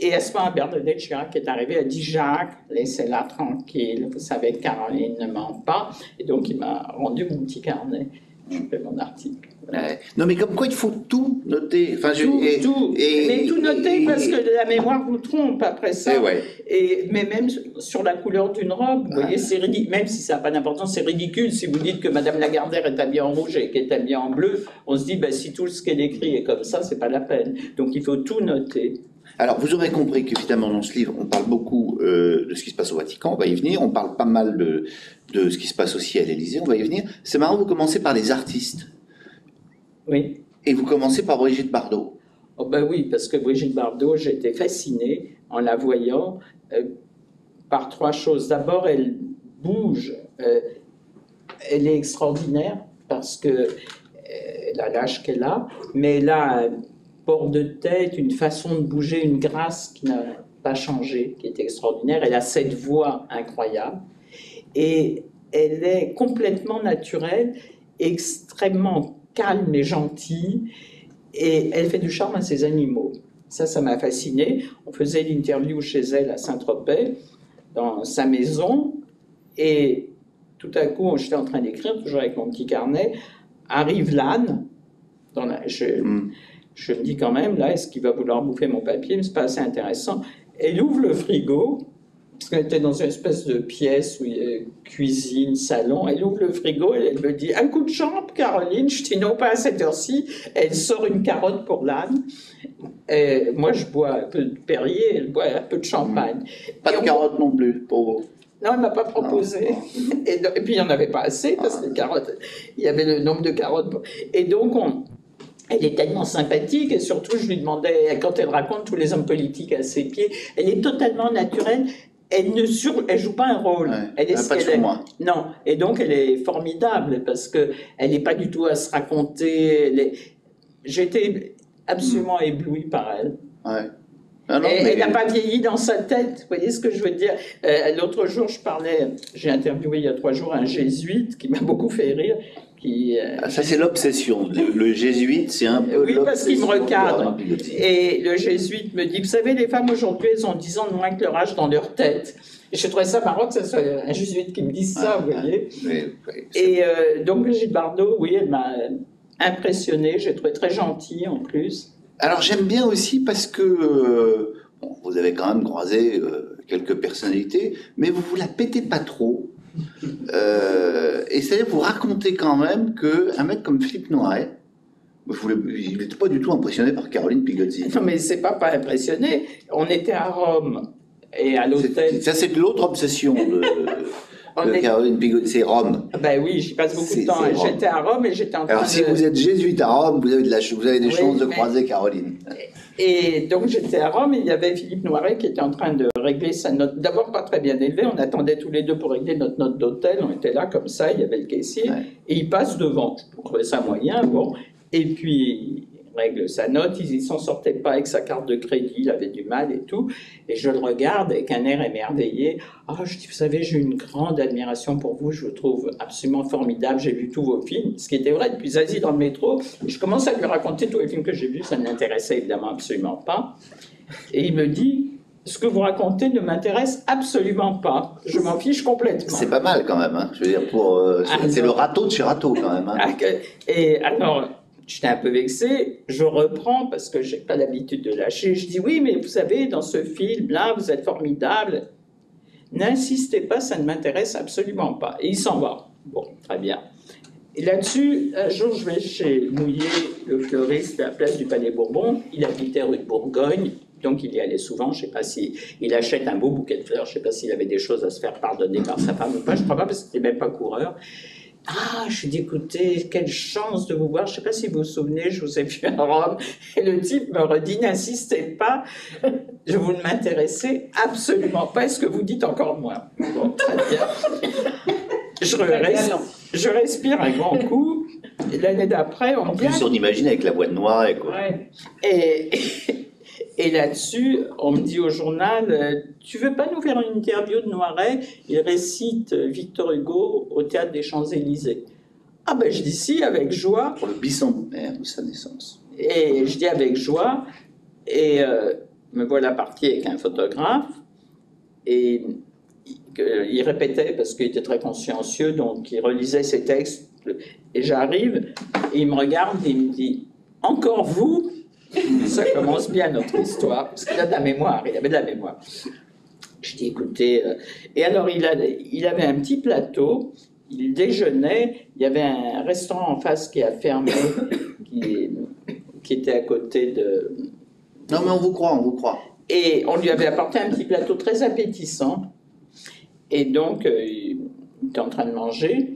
Et à ce moment, Bernadette Chirac est arrivée, a dit, Jacques, laissez-la tranquille, vous savez, Caroline ne ment pas. Et donc il m'a rendu mon petit carnet. Je fais mon article. Non, mais comme quoi il faut tout noter. Enfin, mais tout noter parce que la mémoire vous trompe après ça. Mais même sur la couleur d'une robe, vous voyez, c'est ridicule. Même si ça n'a pas d'importance, c'est ridicule. Si vous dites que Madame Lagardère est habillée en rouge et qu'elle est habillée en bleu, on se dit, si tout ce qu'elle écrit est comme ça, c'est pas la peine. Donc il faut tout noter. Alors, vous aurez compris qu'évidemment, dans ce livre, on parle beaucoup de ce qui se passe au Vatican, on va y venir, on parle pas mal de ce qui se passe aussi à l'Élysée, on va y venir. C'est marrant, vous commencez par les artistes. Oui. Et vous commencez par Brigitte Bardot. Oh ben oui, parce que Brigitte Bardot, j'étais fascinée en la voyant par trois choses. D'abord, elle bouge, elle est extraordinaire parce que elle a l'âge qu'elle a, mais elle a un port de tête, une façon de bouger, une grâce qui n'a pas changé, qui est extraordinaire. Elle a cette voix incroyable et elle est complètement naturelle, extrêmement calme et gentille, et elle fait du charme à ses animaux. Ça m'a fasciné. On faisait l'interview chez elle à Saint-Tropez, dans sa maison, et tout à coup, j'étais en train d'écrire, toujours avec mon petit carnet, arrive l'âne. Je me dis quand même, là, est-ce qu'il va vouloir bouffer mon papier? Mais c'est pas assez intéressant. Elle ouvre le frigo, parce qu'elle était dans une espèce de pièce où il y a cuisine, salon. Elle ouvre le frigo et elle me dit « Un coup de chambre, Caroline ?» Je dis « Non, pas à cette heure-ci. » Elle sort une carotte pour l'âne. Moi, je bois un peu de Perrier, elle boit un peu de champagne. Pas de carottes non plus, pour vous. Non, elle ne m'a pas proposé. Et puis, il n'y en avait pas assez, parce que les carottes, il y avait le nombre de carottes. Et donc, elle est tellement sympathique, et surtout, je lui demandais, quand elle raconte tous les hommes politiques à ses pieds, elle est totalement naturelle. Elle ne joue pas un rôle. Ouais, elle est ce pas qu'elle sur est. moi. Non, et donc elle est formidable parce que elle n'est pas du tout à se raconter. J'étais absolument ébloui par elle. Ouais. Elle n'a pas vieilli dans sa tête, vous voyez ce que je veux dire. L'autre jour, j'ai interviewé il y a 3 jours un jésuite qui m'a beaucoup fait rire. Ça, c'est l'obsession. Le jésuite, c'est un peu. Oui, parce qu'il me recadre. Et le jésuite me dit, vous savez, les femmes aujourd'hui, elles ont 10 ans de moins que leur âge dans leur tête. Et je trouvais ça marrant que ce soit un jésuite qui me dise ça, vous voyez. Et donc, Brigitte Bardot, oui, elle m'a impressionnée. J'ai trouvé très gentille, en plus. Alors, j'aime bien aussi parce que vous avez quand même croisé quelques personnalités, mais vous la pétez pas trop. Et c'est-à-dire, vous racontez quand même qu'un mec comme Philippe Noiret, il n'était pas du tout impressionné par Caroline Pigozzi. Non, mais c'est pas impressionné. On était à Rome et à l'hôtel. Ça, c'est l'autre obsession de Caroline Pigozzi, c'est Rome. Ben oui, j'y passe beaucoup de temps. J'étais à Rome et j'étais en train Alors, si vous êtes jésuite à Rome, vous avez des chances de croiser Caroline. Et donc, j'étais à Rome et il y avait Philippe Noiret qui était en train de régler sa note. D'abord, pas très bien élevée. On attendait tous les deux pour régler notre note d'hôtel. On était là comme ça, il y avait le caissier. Ouais. Et il passe devant. Je trouvais ça moyen, bon. Et puis, il règle sa note. Il ne s'en sortait pas avec sa carte de crédit. Il avait du mal et tout. Et je le regarde avec un air émerveillé. Ah, je dis, vous savez, j'ai une grande admiration pour vous. Je vous trouve absolument formidable. J'ai vu tous vos films. Ce qui était vrai depuis Zazie dans le métro. Je commence à lui raconter tous les films que j'ai vus. Ça ne l'intéressait évidemment absolument pas. Et il me dit, ce que vous racontez ne m'intéresse absolument pas. Je m'en fiche complètement. C'est pas mal quand même. Hein. Je veux dire, c'est le râteau de chez Râteau quand même. Hein. Et alors, j'étais un peu vexée, je reprends parce que je n'ai pas l'habitude de lâcher. Je dis oui, mais vous savez, dans ce film-là, vous êtes formidable. N'insistez pas, ça ne m'intéresse absolument pas. Et il s'en va. Bon, très bien. Et là-dessus, un jour, je vais chez Mouillet, le fleuriste à la place du Palais Bourbon. Il habitait rue de Bourgogne, donc il y allait souvent. Je ne sais pas s'il achète un beau bouquet de fleurs. Je ne sais pas s'il avait des choses à se faire pardonner par sa femme ou pas. Je ne crois pas parce qu'il n'était même pas coureur. Ah, je dis, écoutez, quelle chance de vous voir. Je ne sais pas si vous vous souvenez, je vous ai vu à Rome. Et le type me redit, n'insistez pas, vous ne m'intéressez absolument pas. Est-ce que vous dites encore moins? Bon, très bien. Je respire un grand coup. L'année d'après, on me dit... En plus, on imagine avec la voix de Noiret, quoi. Ouais. Et là-dessus, on me dit au journal, tu veux pas nous faire une interview de Noiret? Il récite Victor Hugo au Théâtre des Champs-Élysées. Ah ben je dis si, avec joie. Pour le bicentenaire de sa naissance. Et je dis avec joie, et me voilà parti avec un photographe, et il répétait, parce qu'il était très consciencieux, donc il relisait ses textes, et j'arrive, et il me regarde, et il me dit, encore vous? Ça commence bien notre histoire, parce qu'il a de la mémoire, il avait de la mémoire. Je dis, écoutez, et alors il avait un petit plateau, il déjeunait, il y avait un restaurant en face qui a fermé, qui était à côté de... Non mais on vous croit. Et on lui avait apporté un petit plateau très appétissant, et donc il était en train de manger.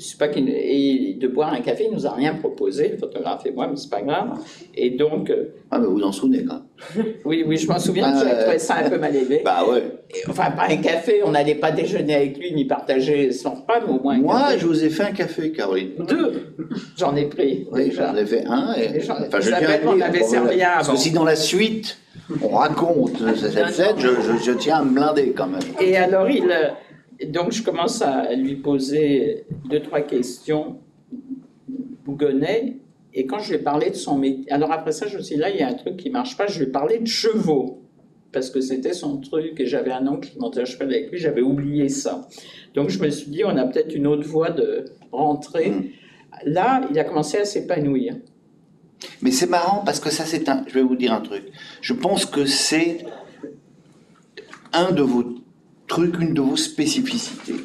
c'est pas et de boire un café, il nous a rien proposé, le photographe et moi, mais c'est pas grave. Et donc... Ah, mais vous en souvenez, quand même. Oui, je m'en souviens, j'avais trouvé ça un peu mal élevé. Bah ouais. Et, enfin, pas un café, on n'allait pas déjeuner avec lui, ni partager son repas, mais au moins un Moi, café. je vous ai fait un café, Caroline. 2, j'en ai pris. Oui, déjà. j'en ai fait un. Et... Enfin, je tiens à on dire, avait servi un parce avant. que si dans la suite, on raconte cette scène, je tiens à me blinder, quand même. Et alors, donc, je commence à lui poser 2-3 questions bougonnet, et quand je lui ai parlé de son métier, alors après ça, je me suis dit, là, il y a un truc qui ne marche pas, je lui ai parlé de chevaux, parce que c'était son truc, et j'avais un oncle qui montait à cheval avec lui, j'avais oublié ça. Donc, je me suis dit, on a peut-être une autre voie de rentrer. Là, il a commencé à s'épanouir. Mais c'est marrant, parce que ça, c'est un... Je vais vous dire un truc. Je pense que c'est un de vos trucs, une de vos spécificités.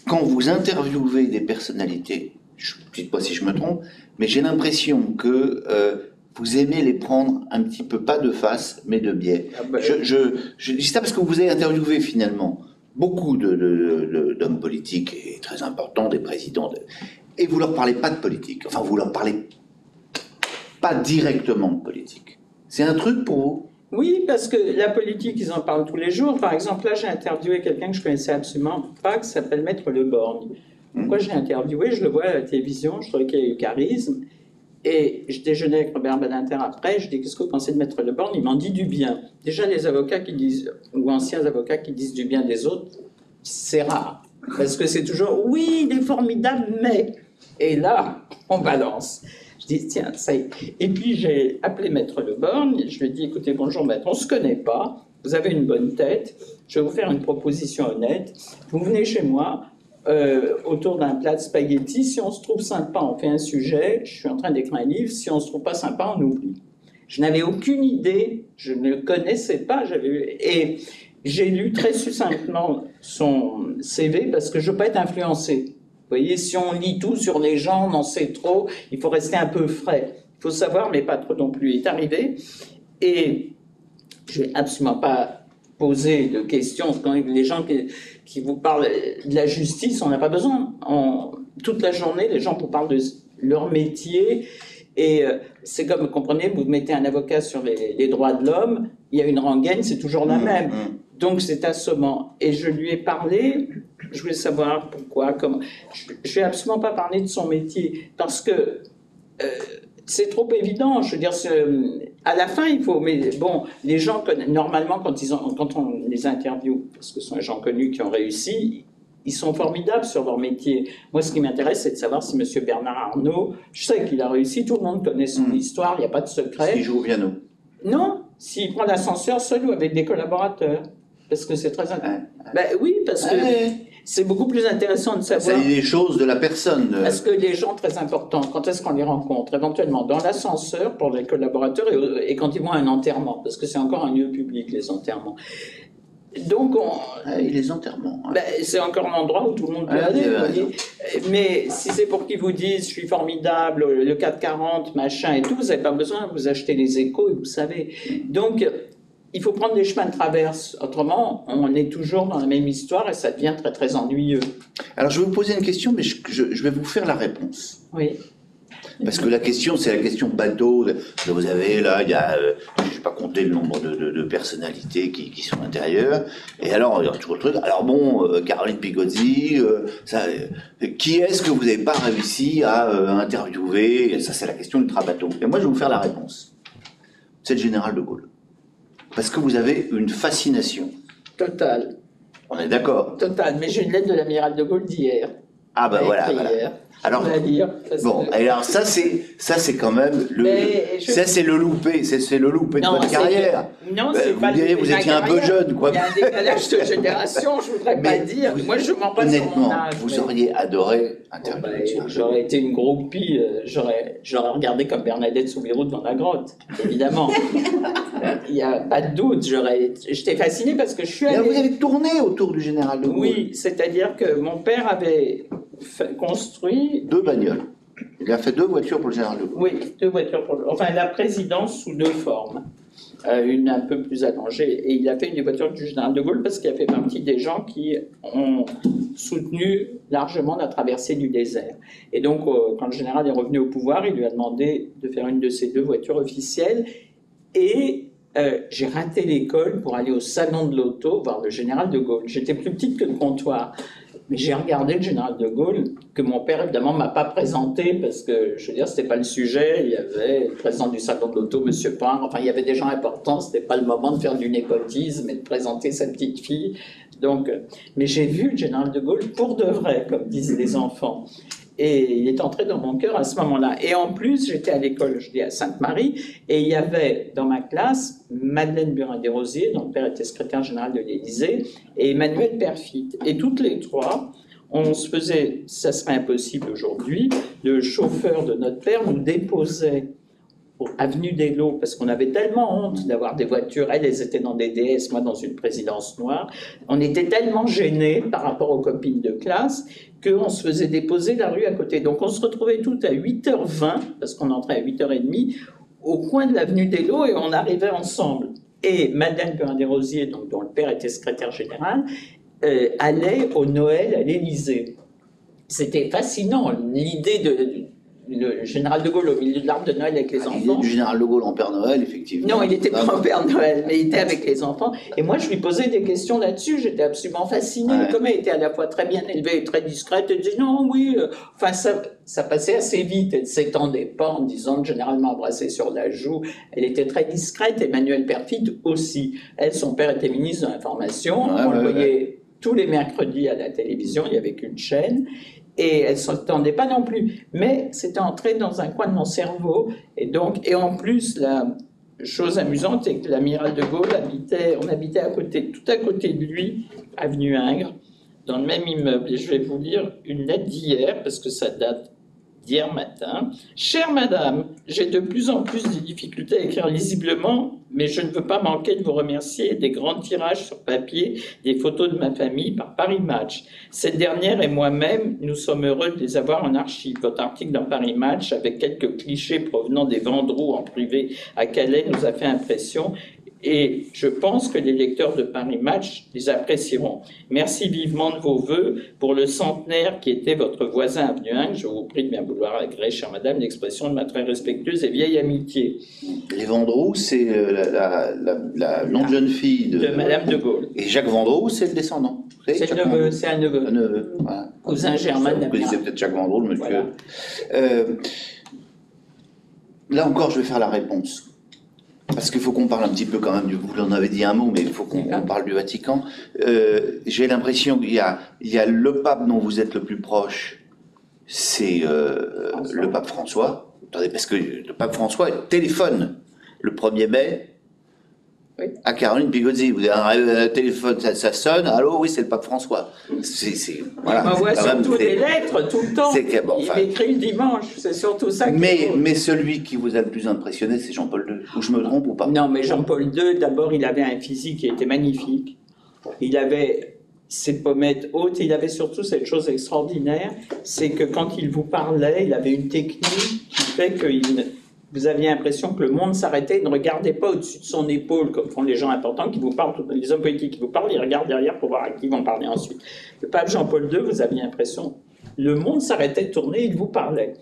Quand vous interviewez des personnalités, dites-moi si je me trompe, mais j'ai l'impression que vous aimez les prendre un petit peu, pas de face, mais de biais. Ah ben... Je dis ça parce que vous avez interviewé finalement beaucoup d'hommes politiques et très importants, des présidents, et vous leur parlez pas de politique. Enfin, vous leur parlez pas directement de politique. C'est un truc pour vous? Oui, parce que la politique, ils en parlent tous les jours. Par exemple, là, j'ai interviewé quelqu'un que je connaissais absolument pas, qui s'appelle Maître Le Borgne. Pourquoi je l'ai interviewé? Je le vois à la télévision, je trouvais qu'il a eu charisme. Et je déjeunais avec Robert Badinter après, je dis, qu'est-ce que vous pensez de Maître Le Borgne? Il m'en dit du bien. Déjà, les avocats qui disent, ou anciens avocats qui disent du bien des autres, c'est rare. Parce que c'est toujours, oui, il est formidable, mais... Et là, on balance. Je dis, tiens, ça y est. Et puis, j'ai appelé Maître Le Borgne, je lui ai dit, écoutez, bonjour Maître, on ne se connaît pas, vous avez une bonne tête, je vais vous faire une proposition honnête, vous venez chez moi, autour d'un plat de spaghettis, si on se trouve sympa, on fait un sujet, je suis en train d'écrire un livre, si on ne se trouve pas sympa, on oublie. Je n'avais aucune idée, je ne le connaissais pas, et j'ai lu très succinctement son CV parce que je ne veux pas être influencé. Vous voyez, si on lit tout sur les gens, on en sait trop, il faut rester un peu frais. Il faut savoir, mais pas trop non plus. Il est arrivé, et je n'ai absolument pas posé de questions. Quand les gens qui vous parlent de la justice, on n'a pas besoin. Toute la journée, les gens vous parlent de leur métier, et c'est comme, vous comprenez, vous mettez un avocat sur les droits de l'homme, il y a une rengaine, c'est toujours la même. Donc c'est assommant. Et je lui ai parlé, je voulais savoir pourquoi, comment. Je ne vais absolument pas parler de son métier, parce que c'est trop évident. Je veux dire, à la fin, il faut... Mais bon, les gens, normalement, quand on les interviewe, parce que ce sont des gens connus qui ont réussi, ils sont formidables sur leur métier. Moi, ce qui m'intéresse, c'est de savoir si M. Bernard Arnault, je sais qu'il a réussi, tout le monde connaît son histoire, il n'y a pas de secret. S'il joue au piano. Non, s'il prend l'ascenseur seul ou avec des collaborateurs. Parce que c'est très intéressant. Ben oui, parce que c'est beaucoup plus intéressant de savoir... Ça dit les choses de la personne. Parce que les gens très importants, quand est-ce qu'on les rencontre? Éventuellement dans l'ascenseur pour les collaborateurs et quand ils vont à un enterrement, parce que c'est encore un lieu public, les enterrements. Donc, les enterrements. Ben, c'est encore un endroit où tout le monde peut aller. Mais si c'est pour qu'ils vous disent je suis formidable, le 440, machin et tout, vous n'avez pas besoin, vous achetez les Échos et vous savez. Donc, il faut prendre des chemins de traverse. Autrement, on est toujours dans la même histoire et ça devient très très ennuyeux. Alors, je vais vous poser une question, mais je vais vous faire la réponse. Oui. Parce que la question, c'est la question bateau. Vous avez là, il y a, je ne vais pas compter le nombre de personnalités qui sont à l'intérieur. Et alors, il y a toujours le truc. Alors bon, Caroline Pigozzi, qui est-ce que vous n'avez pas réussi à interviewer? Ça, c'est la question ultra bateau. Et moi, je vais vous faire la réponse. C'est le général de Gaulle. Parce que vous avez une fascination. Totale. On est d'accord. Totale. Mais j'ai une lettre de l'amiral de Gaulle d'hier. Ah ben voilà. Alors, bon, alors ça c'est quand même ça c'est le loupé, c'est le loupé de votre carrière. Non, c'est pas vous diriez, vous étiez un peu jeune, quoi. Il y a un décalage de génération, je voudrais pas dire. Moi, je m'en passe sur mon âge. Vous auriez adoré interviewer. J'aurais été une groupie, j'aurais regardé comme Bernadette Soubirous dans la grotte, évidemment. Il n'y a pas de doute, j'étais fasciné parce que je suis allé... Vous avez tourné autour du général de Gaulle. Oui, c'est-à-dire que mon père avait construit... 2 bagnoles. Il a fait 2 voitures pour le général de Gaulle. Oui, 2 voitures pour le... Enfin, la présidence sous 2 formes. une un peu plus allongée. Et il a fait une des voitures du général de Gaulle parce qu'il a fait partie des gens qui ont soutenu largement la traversée du désert. Et donc, quand le général est revenu au pouvoir, il lui a demandé de faire une de ces 2 voitures officielles. Et j'ai raté l'école pour aller au salon de l'auto voir le général de Gaulle. J'étais plus petite que le comptoir. Mais j'ai regardé le général de Gaulle, que mon père, évidemment, ne m'a pas présenté, parce que, je veux dire, ce n'était pas le sujet. Il y avait le président du salon de l'auto, M. Poire, enfin, il y avait des gens importants, ce n'était pas le moment de faire du népotisme et de présenter sa petite fille. Donc, mais j'ai vu le général de Gaulle pour de vrai, comme disent les enfants. Et il est entré dans mon cœur à ce moment-là. Et en plus, j'étais à l'école, je dis à Sainte-Marie, et il y avait dans ma classe Madeleine Burin-Desrosiers, dont le père était secrétaire général de l'Élysée, et Emmanuel Perfit. Et toutes les 3, on se faisait, ça serait impossible aujourd'hui, le chauffeur de notre père nous déposait avenue des Lots, parce qu'on avait tellement honte d'avoir des voitures, elles étaient dans des DS, moi dans une présidence noire, on était tellement gênés par rapport aux copines de classe qu'on se faisait déposer la rue à côté. Donc on se retrouvait toutes à 8h20, parce qu'on entrait à 8h30, au coin de l'avenue des Lots, et on arrivait ensemble. Et Madeleine Burin-Desrosiers, dont le père était secrétaire général, allait au Noël à l'Élysée. C'était fascinant, l'idée de le général de Gaulle au milieu de l'arbre de Noël avec les enfants. L'idée du général de Gaulle en Père Noël, effectivement. Non, il n'était pas en Père Noël, mais il était avec les enfants. Et moi, je lui posais des questions là-dessus. J'étais absolument fascinée. Ouais. Comme elle était à la fois très bien élevée et très discrète, elle disait non, oui. Enfin, ça passait assez vite. Elle ne s'étendait pas en disant de généralement embrasser sur la joue. Elle était très discrète. Emmanuel Perfit aussi. Elle, son père était ministre de l'Information. On le voyait tous les mercredis à la télévision. Il n'y avait qu'une chaîne. Et elle ne s'entendait pas non plus. Mais c'était entré dans un coin de mon cerveau. Et en plus, la chose amusante, c'est que l'amiral de Gaulle on habitait tout à côté de lui, avenue Ingres, dans le même immeuble. Et je vais vous lire une lettre d'hier, parce que ça date d'hier matin. « Chère madame, j'ai de plus en plus de difficultés à écrire lisiblement, mais je ne veux pas manquer de vous remercier des grands tirages sur papier des photos de ma famille par Paris Match. Cette dernière et moi-même, nous sommes heureux de les avoir en archive. Votre article dans Paris Match, avec quelques clichés provenant des Vendroux en privé à Calais, nous a fait impression. Et je pense que les lecteurs de Paris Match les apprécieront. Merci vivement de vos vœux pour le centenaire qui était votre voisin avenue Ingres. Je vous prie de bien vouloir agréer, chère madame, l'expression de ma très respectueuse et vieille amitié. » Les Vendroux, c'est la longue jeune fille de madame de Gaulle. Et Jacques Vendroux, c'est le descendant. C'est un neveu. Un neveu, voilà. Cousin germain de Vous connaissez peut-être Jacques Vendroux, le monsieur. Voilà. Là encore, je vais faire la réponse. Parce qu'il faut qu'on parle un petit peu quand même, vous en avez dit un mot, mais il faut qu'on parle du Vatican. J'ai l'impression qu'il y a le pape dont vous êtes le plus proche, c'est le pape François. Attendez, parce que le pape François téléphone le 1er mai à Caroline Pigozzi. Vous avez un téléphone, ça sonne, allô, oui, c'est le pape François. Voilà, il m'envoie surtout des lettres tout le temps. Il m'écrit le dimanche, c'est surtout ça. Mais celui qui vous a le plus impressionné, c'est Jean-Paul II. Ou je me trompe ou pas? Non, mais Jean-Paul II, d'abord, il avait un physique qui était magnifique. Il avait ses pommettes hautes, et il avait surtout cette chose extraordinaire, c'est que quand il vous parlait, il avait une technique qui fait que vous aviez l'impression que le monde s'arrêtait et ne regardait pas au-dessus de son épaule, comme font les gens importants qui vous parlent, les hommes politiques qui vous parlent, ils regardent derrière pour voir à qui ils vont parler ensuite. Le pape Jean-Paul II, vous aviez l'impression, le monde s'arrêtait de tourner, il vous parlait.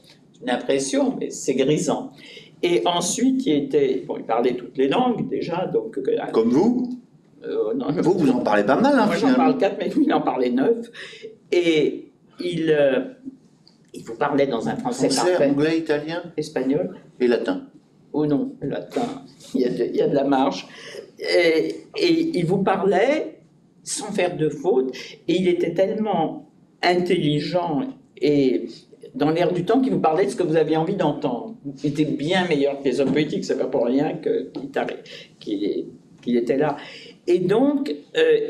Une impression, mais c'est grisant. Et ensuite, il parlait toutes les langues déjà. Donc, comme vous non, vous en parlez pas mal, hein, moi j'en parle 4, mais lui il en parlait 9. Et il vous parlait dans un français parfait. Anglais, italien, espagnol et latin. Oh non, latin, il y a de la marge. Et il vous parlait sans faire de faute, et il était tellement intelligent et dans l'air du temps qu'il vous parlait de ce que vous aviez envie d'entendre. Il était bien meilleur que les hommes politiques, c'est pas pour rien qu'il était là. Et donc,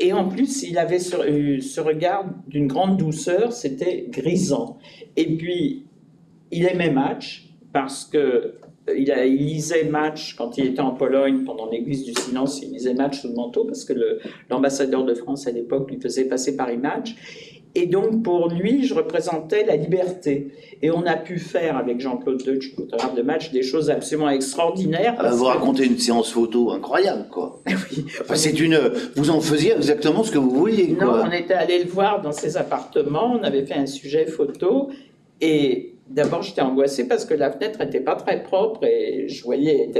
et en plus, il avait ce regard d'une grande douceur, c'était grisant. Et puis, il aimait Match, parce que il lisait match quand il était en Pologne pendant l'Église du Silence, il lisait match sous le manteau parce que l'ambassadeur de France à l'époque lui faisait passer Paris Match. Et donc pour lui, je représentais la liberté. Et on a pu faire avec Jean-Claude Deutsch, photographe de match, des choses absolument extraordinaires. Vous racontez une séance photo incroyable, quoi. Oui. Enfin, vous en faisiez exactement ce que vous vouliez, quoi. Non, on était allé le voir dans ses appartements, on avait fait un sujet photo, et d'abord j'étais angoissée parce que la fenêtre n'était pas très propre, et je voyais,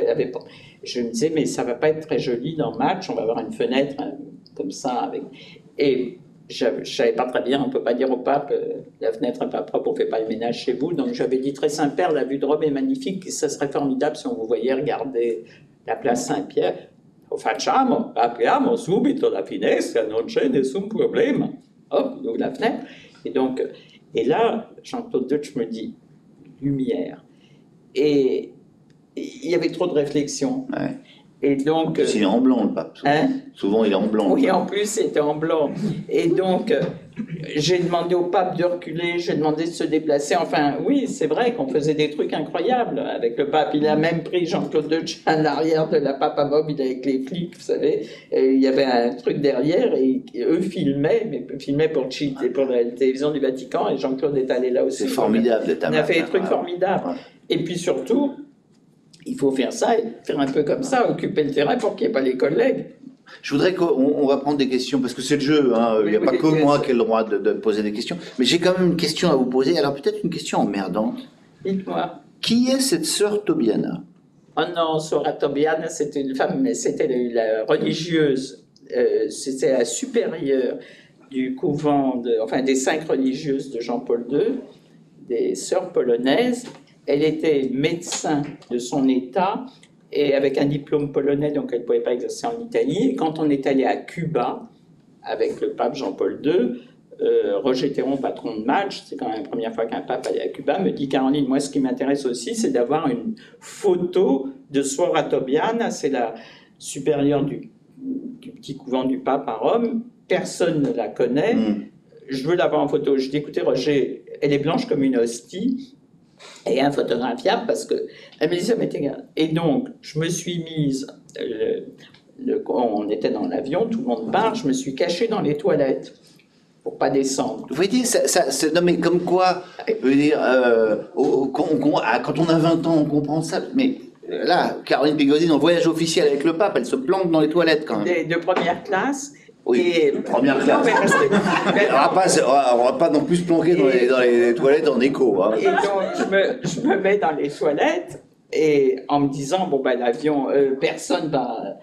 je me disais, mais ça va pas être très joli dans Match, on va avoir une fenêtre comme ça, avec... Et je ne savais pas très bien, on ne peut pas dire au pape, la fenêtre n'est pas propre, on ne fait pas le ménage chez vous. Donc j'avais dit très Saint-Père, la vue de Rome est magnifique, ça serait formidable si on vous voyait regarder la place Saint-Pierre. Facciamo, apriamo subito la finestra, non c'è nessun problema. Hop, il ouvre la fenêtre. Et là, Jean-Claude Deutsch me dit, lumière. Et il y avait trop de réflexion. Ouais. Et donc, il est en blanc, le pape. Souvent, souvent il est en blanc. Oui, en plus, c'était en blanc. Et donc, j'ai demandé au pape de reculer, j'ai demandé de se déplacer. Enfin, oui, c'est vrai qu'on faisait des trucs incroyables avec le pape. Il a même pris Jean-Claude Deutsch à l'arrière de la Papa Mobile avec les flics, vous savez. Et il y avait un truc derrière et eux filmaient, mais filmaient pour Cheat et pour la télévision du Vatican. Et Jean-Claude est allé là aussi. C'est formidable d'être à On a fait des trucs formidables. Ouais. Et puis surtout, il faut faire ça, et faire un peu comme ça, occuper le terrain pour qu'il n'y ait pas les collègues. Je voudrais qu'on va prendre des questions, parce que c'est le jeu, hein. Il n'y a pas que moi qui ai le droit de poser des questions. Mais j'ai quand même une question à vous poser, alors peut-être une question emmerdante. Dites-moi. Qui est cette sœur Tobiana? Oh non, Sora Tobiana, c'était une femme, mais c'était la religieuse, c'était la supérieure du couvent, des 5 religieuses de Jean-Paul II, des sœurs polonaises. Elle était médecin de son état et avec un diplôme polonais, donc elle ne pouvait pas exercer en Italie. Et quand on est allé à Cuba avec le pape Jean-Paul II, Roger Théron, patron de Match, c'est quand même la première fois qu'un pape allait à Cuba, me dit « Caroline, moi ce qui m'intéresse aussi, c'est d'avoir une photo de Suora Tobiana, c'est la supérieure du petit couvent du pape à Rome, personne ne la connaît, je veux l'avoir en photo. » Je dis « Écoutez Roger, elle est blanche comme une hostie, et infotographiable parce que elle me dit ça m'est égal. Et donc, je me suis mise, on était dans l'avion, tout le monde part, je me suis cachée dans les toilettes pour pas descendre. Vous voyez, non mais comme quoi, je veux dire, quand on a 20 ans, on comprend ça, mais là, Caroline Pigodine, en voyage officiel avec le pape, elle se plante dans les toilettes quand même. De première classe. Oui, et première classe. On va pas non plus se planquer dans les toilettes en écho. Hein. Et donc, je me mets dans les toilettes et en me disant, bon, ben, l'avion, personne va...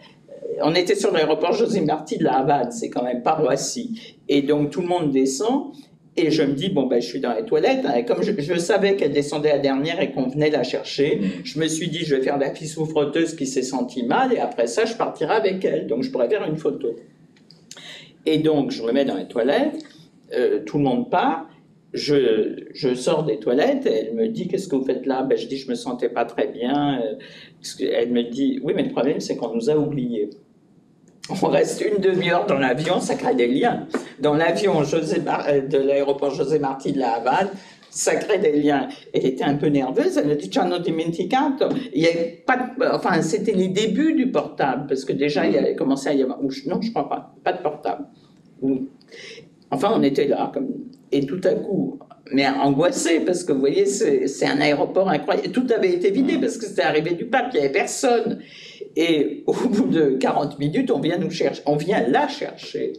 On était sur l'aéroport José Marti de la Havane, c'est quand même pas Roissy. Et donc, tout le monde descend et je me dis, bon, ben, je suis dans les toilettes. Hein, et comme je savais qu'elle descendait la dernière et qu'on venait la chercher, je me suis dit, je vais faire la fille souffreteuse qui s'est sentie mal et après ça, je partirai avec elle. Donc, je pourrais faire une photo. Et donc, je me mets dans les toilettes, tout le monde part, je sors des toilettes, elle me dit « Qu'est-ce que vous faites là ?» Ben, je dis « Je me sentais pas très bien. » Elle me dit « Oui, mais le problème, c'est qu'on nous a oubliés. » On reste une demi-heure dans l'avion, ça crée des liens. Dans l'avion de l'aéroport José Marti de la Havane, ça crée des liens. Elle était un peu nerveuse, elle a dit « Ci hanno dimenticato ». Il y avait pas enfin, c'était les débuts du portable, parce que déjà, il y avait commencé à y avoir... Non, je crois pas de portable. Enfin, on était là, et tout à coup, mais angoissé, parce que vous voyez, c'est un aéroport incroyable. Tout avait été vidé, parce que c'était arrivé du pape, il n'y avait personne. Et au bout de 40 minutes, on vient la chercher.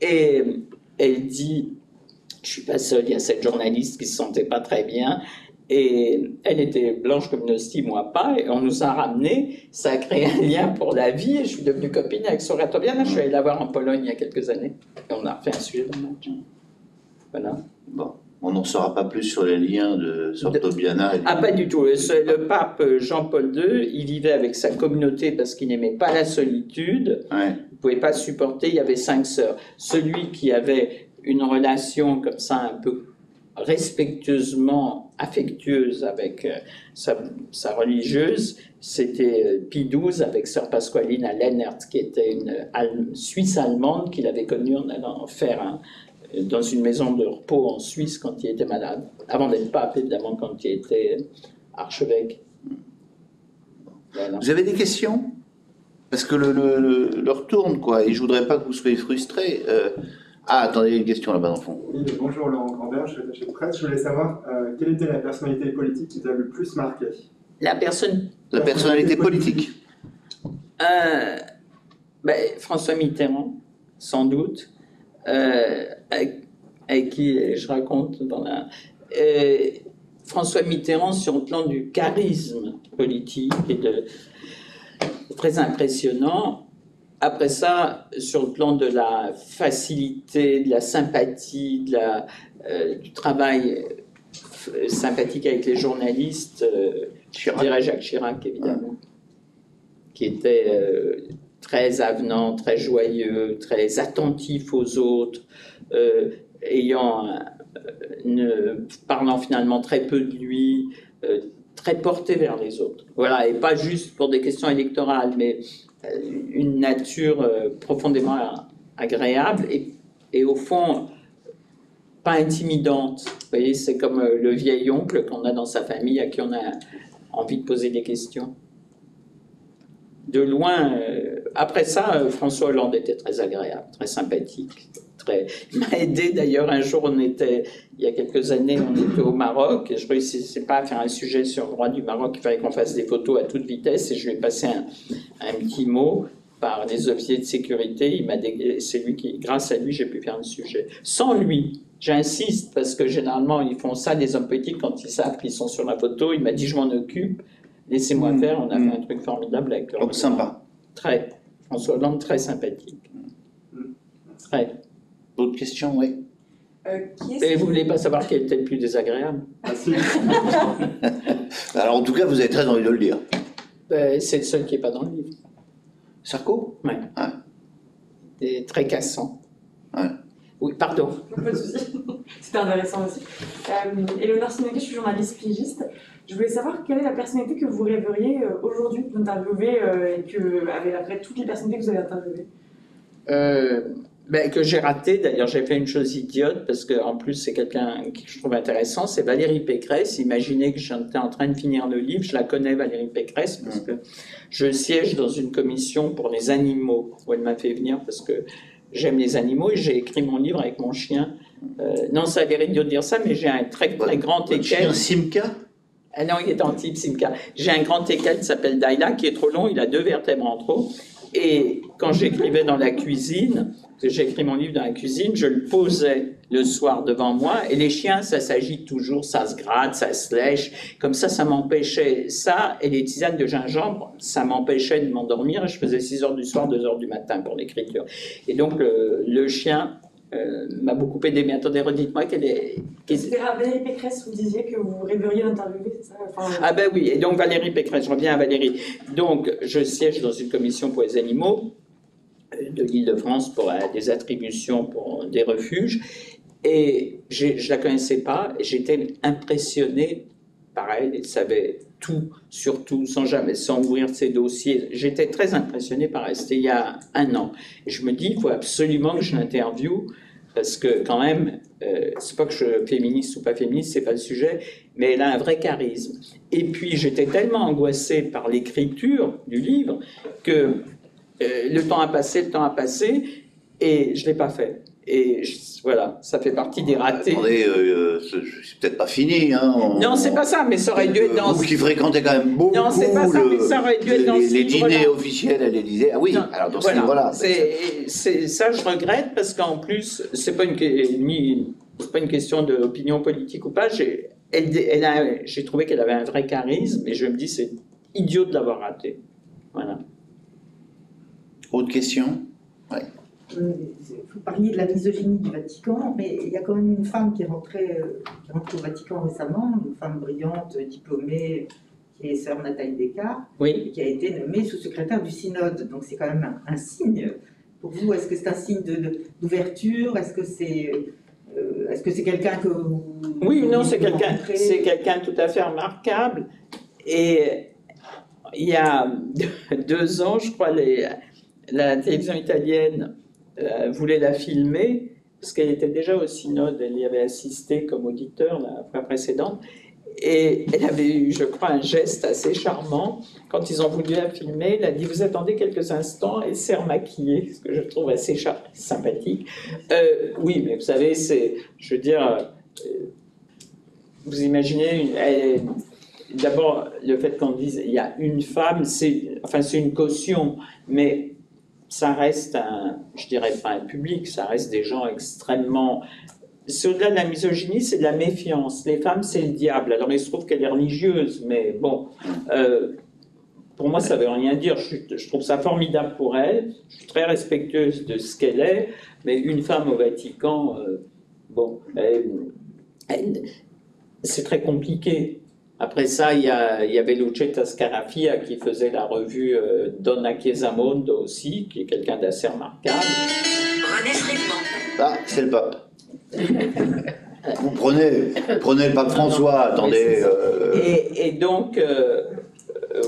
Et elle dit... Je suis pas seule, il y a cette journaliste qui se sentait pas très bien et elle était blanche comme une hostie, moi pas, et on nous a ramenés, ça a créé un lien pour la vie et je suis devenue copine avec Sora Tobiana, je suis allée la voir en Pologne il y a quelques années et on a refait un sujet de match. Voilà. Bon, on n'en saura pas plus sur les liens de Sora Tobiana. Ah, pas du tout. Le pape Jean-Paul II, il vivait avec sa communauté parce qu'il n'aimait pas la solitude, il ne pouvait pas supporter, il y avait 5 sœurs. Celui qui avait une relation comme ça un peu respectueusement affectueuse avec sa religieuse, c'était Pie XII avec sœur Pasqualina Lennert, qui était une Suisse-allemande qu'il avait connue en allant faire dans une maison de repos en Suisse quand il était malade, avant d'être pape évidemment, quand il était archevêque. Voilà. Vous avez des questions? Parce que l'heure tourne, quoi, et je voudrais pas que vous soyez frustrés. Ah, attendez, il y a une question là-bas dans le fond. Oui, bonjour Laurent Grandberg, je suis attaché de presse. Je voulais savoir quelle était la personnalité politique qui vous a le plus marqué? La personnalité politique. François Mitterrand, sans doute, avec qui je raconte dans la... François Mitterrand, sur le plan du charisme politique, très impressionnant. Après ça, sur le plan de la facilité, de la sympathie, du travail sympathique avec les journalistes, je dirais Jacques Chirac, évidemment, qui était très avenant, très joyeux, très attentif aux autres, parlant finalement très peu de lui, très porté vers les autres. Voilà, et pas juste pour des questions électorales, mais une nature profondément agréable et au fond pas intimidante. Vous voyez, c'est comme le vieil oncle qu'on a dans sa famille à qui on a envie de poser des questions. De loin, après ça, François Hollande était très agréable, très sympathique. Il m'a aidé d'ailleurs, un jour, il y a quelques années, on était au Maroc, et je ne réussissais pas à faire un sujet sur le roi du Maroc, il fallait qu'on fasse des photos à toute vitesse, et je lui ai passé un petit mot par des officiers de sécurité, c'est lui qui, grâce à lui, j'ai pu faire un sujet. Sans lui, j'insiste, parce que généralement, ils font ça, les hommes politiques, quand ils savent qu'ils sont sur la photo, il m'a dit, je m'en occupe, laissez-moi faire, on a fait un truc formidable avec le Donc sympa. Très. François Hollande, très sympathique. Très. D'autres questions, oui. Et vous ne voulez pas savoir quel était le plus désagréable? Alors en tout cas, vous avez très envie de le dire. C'est le seul qui n'est pas dans le livre. Sarko? Oui. Ouais. Et très cassant. Ouais. Oui, pardon. Pas de souci. C'était intéressant aussi. Éléonore Sinoguet, je suis journaliste pigiste. Je voulais savoir quelle est la personnalité que vous rêveriez aujourd'hui d'interviewer et après toutes les personnalités que vous avez interviewées. Que j'ai raté, d'ailleurs j'ai fait une chose idiote parce qu'en plus c'est quelqu'un que je trouve intéressant, c'est Valérie Pécresse. Imaginez que j'étais en train de finir le livre, je la connais Valérie Pécresse parce que je siège dans une commission pour les animaux où elle m'a fait venir parce que j'aime les animaux et j'ai écrit mon livre avec mon chien. Non, ça a l'air idiot de dire ça, mais j'ai un très grand équel. Chien Simca? Ah non, il est en type Simca. J'ai un grand équel qui s'appelle Daila qui est trop long, il a 2 vertèbres en trop. Et quand j'écrivais dans la cuisine, j'ai écrit mon livre dans la cuisine, je le posais le soir devant moi, et les chiens, ça s'agite toujours, ça se gratte, ça se lèche, comme ça m'empêchait, ça, et les tisanes de gingembre, ça m'empêchait de m'endormir, et je faisais 6 heures du soir, 2 heures du matin pour l'écriture. Et donc, le chien m'a beaucoup aidé, mais attendez, redites-moi quelle est... C'était Valérie Pécresse, vous disiez que vous rêveriez d'interviewer, c'est ça? Ah ben oui, et donc Valérie Pécresse, je reviens à Valérie. Donc, je siège dans une commission pour les animaux, de l'Île-de-France pour des attributions pour des refuges. Et je ne la connaissais pas. J'étais impressionné par elle. Elle savait tout, surtout, sans ouvrir ses dossiers. J'étais très impressionné par elle. C'était il y a 1 an. Et je me dis, il faut absolument que je l'interviewe parce que quand même, c'est pas que je suis féministe ou pas féministe, c'est pas le sujet, mais elle a un vrai charisme. Et puis, j'étais tellement angoissé par l'écriture du livre que le temps a passé, et je ne l'ai pas fait. Et voilà, ça fait partie des ratés. Attendez, c'est peut-être pas fini. Hein, non, c'est pas ça, mais ça aurait dû être dans... Vous qui fréquentez quand même beaucoup non, c'est pas ça, mais ça aurait dû être dans les dîners officiels à l'Élysée. Ah oui, non, alors dans voilà, ce livre-là. Ça, je regrette, parce qu'en plus, c'est pas une question d'opinion politique ou pas. J'ai trouvé qu'elle avait un vrai charisme, et je me dis, c'est idiot de l'avoir raté. Voilà. Autre question? Oui. Vous parliez de la misogynie du Vatican, mais il y a quand même une femme qui est rentrée au Vatican récemment, une femme brillante, diplômée, qui est sœur Nathalie Descartes, oui. Qui a été nommée sous-secrétaire du synode. Donc c'est quand même un signe. Pour vous, est-ce que c'est un signe d'ouverture? Est-ce que c'est quelqu'un que vous... Oui, non, c'est quelqu'un tout à fait remarquable. Et il y a 2 ans, je crois, la télévision italienne voulait la filmer, parce qu'elle était déjà au synode, elle y avait assisté comme auditeur la fois précédente, Et elle avait eu, je crois, un geste assez charmant. Quand ils ont voulu la filmer, elle a dit « Vous attendez quelques instants », elle s'est remaquillée, ce que je trouve assez sympathique. Oui, mais vous savez, c'est, je veux dire, vous imaginez, d'abord, le fait qu'on dise « il y a une femme », c'est une caution, mais ça reste je dirais pas un public, ça reste des gens extrêmement... C'est au-delà de la misogynie, c'est de la méfiance. Les femmes, c'est le diable. Alors, il se trouve qu'elle est religieuse, mais bon, pour moi, ça ne veut rien dire. Je trouve ça formidable pour elle. Je suis très respectueuse de ce qu'elle est, mais une femme au Vatican, bon, c'est très compliqué. Après ça, il y avait Lucetta Scarafia qui faisait la revue Donna Chiesamondo aussi, qui est quelqu'un d'assez remarquable. René Frédement. Ah, c'est le pape. Vous prenez le pape François, attendez. Et donc,